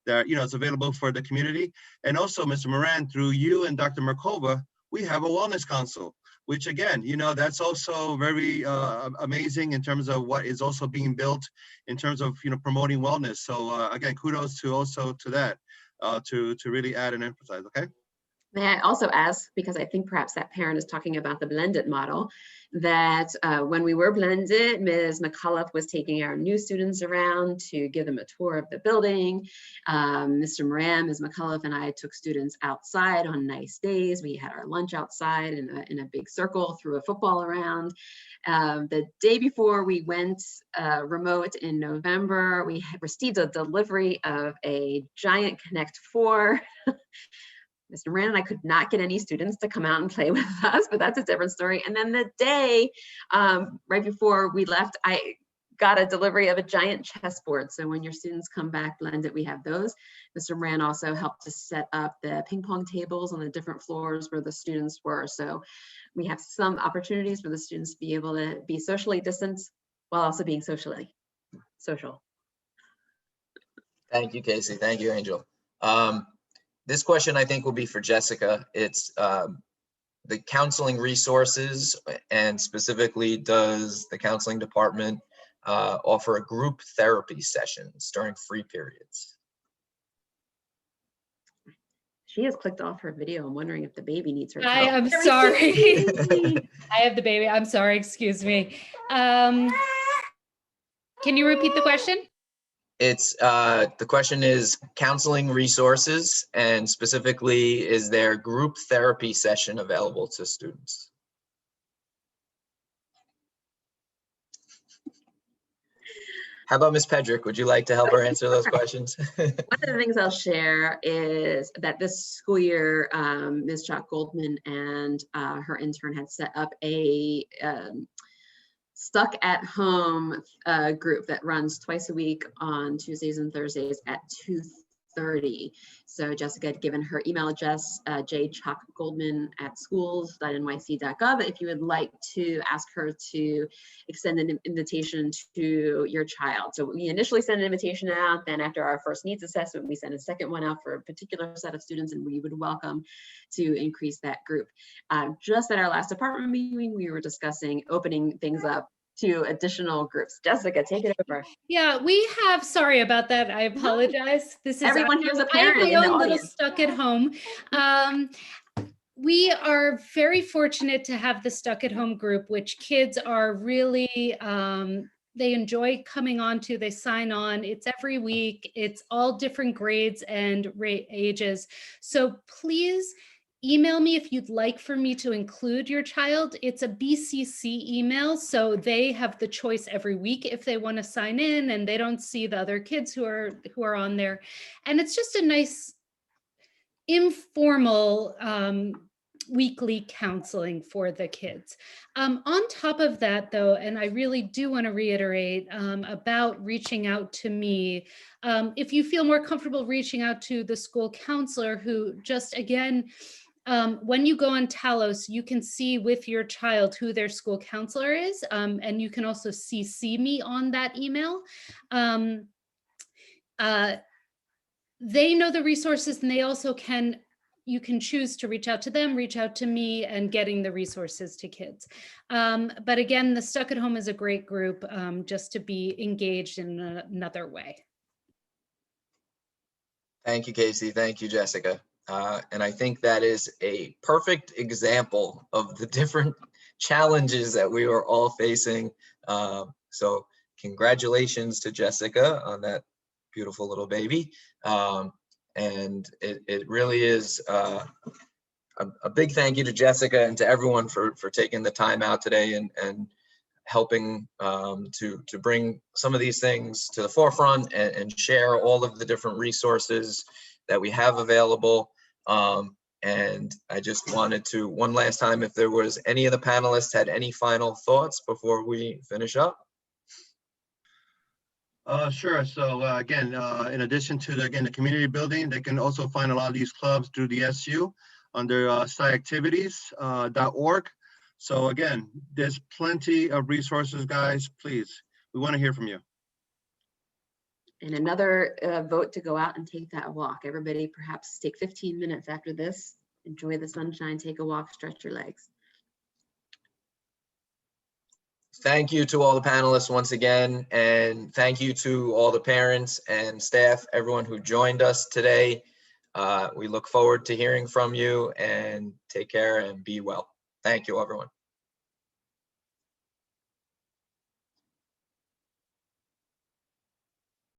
[SPEAKER 7] that, it's available for the community. And also, Mr. Moran, through you and Dr. Markova, we have a wellness council, which again, that's also very amazing in terms of what is also being built in terms of, promoting wellness. So again, kudos to that, to really add and emphasize, okay?
[SPEAKER 4] May I also ask, because I think perhaps that parent is talking about the blended model, that when we were blended, Ms. McCullough was taking our new students around to give them a tour of the building. Mr. Moran, Ms. McCullough, and I took students outside on nice days. We had our lunch outside in a big circle, threw a football around. The day before we went remote in November, we received a delivery of a giant Connect 4. Mr. Moran and I could not get any students to come out and play with us, but that's a different story. And then the day right before we left, I got a delivery of a giant chessboard. So when your students come back blended, we have those. Mr. Moran also helped to set up the ping pong tables on the different floors where the students were. So we have some opportunities for the students to be able to be socially distanced while also being social.
[SPEAKER 1] Thank you, Casey. Thank you, Angel. This question I think will be for Jessica. It's the counseling resources, and specifically, does the counseling department offer a group therapy sessions during free periods?
[SPEAKER 4] She has clicked off her video. I'm wondering if the baby needs her.
[SPEAKER 9] I am sorry. I have the baby. I'm sorry. Excuse me. Can you repeat the question?
[SPEAKER 1] It's the question is counseling resources, and specifically, is there group therapy session available to students? How about Ms. Pedrick? Would you like to help her answer those questions?
[SPEAKER 4] One of the things I'll share is that this school year, Ms. Chock-Goldman and her intern had set up a stuck at home group that runs twice a week on Tuesdays and Thursdays at 2:30. So Jessica had given her email address, jchock-goldman@schools.nyc.gov, if you would like to ask her to extend an invitation to your child. So we initially send an invitation out, then after our first needs assessment, we send a second one out for a particular set of students, and we would welcome to increase that group. Just at our last department meeting, we were discussing opening things up to additional groups. Jessica, take it over.
[SPEAKER 9] Yeah, we have, sorry about that. I apologize. This is
[SPEAKER 4] Everyone here's a
[SPEAKER 9] I have
[SPEAKER 4] parent
[SPEAKER 9] my
[SPEAKER 4] in the
[SPEAKER 9] own little
[SPEAKER 4] audience.
[SPEAKER 9] stuck at home. We are very fortunate to have the stuck at home group, which kids are really, they enjoy coming on to, they sign on. It's every week. It's all different grades and ages. So please email me if you'd like for me to include your child. It's a BCC email, so they have the choice every week if they want to sign in, and they don't see the other kids who are on there. And it's just a nice informal weekly counseling for the kids. On top of that, though, and I really do want to reiterate about reaching out to me, if you feel more comfortable reaching out to the school counselor, who just, again, when you go on Talos, you can see with your child who their school counselor is, and you can also CC me on that email. They know the resources, and they also you can choose to reach out to them, reach out to me, and getting the resources to kids. But again, the Stuck at Home is a great group just to be engaged in another way.
[SPEAKER 1] Thank you, Casey. Thank you, Jessica. And I think that is a perfect example of the different challenges that we are all facing. So congratulations to Jessica on that beautiful little baby. And it really is a big thank you to Jessica and to everyone for taking the time out today and helping to bring some of these things to the forefront and share all of the different resources that we have available. And I just wanted to, one last time, if there was any of the panelists had any final thoughts before we finish up.
[SPEAKER 7] Sure. So again, in addition to the community building, they can also find a lot of these clubs through the SU under sciactivities.org. So again, there's plenty of resources, guys. Please, we want to hear from you.
[SPEAKER 4] And another vote to go out and take that walk. Everybody perhaps take 15 minutes after this, enjoy the sunshine, take a walk, stretch your legs.
[SPEAKER 1] Thank you to all the panelists once again, and thank you to all the parents and staff, everyone who joined us today. We look forward to hearing from you, and take care and be well. Thank you, everyone.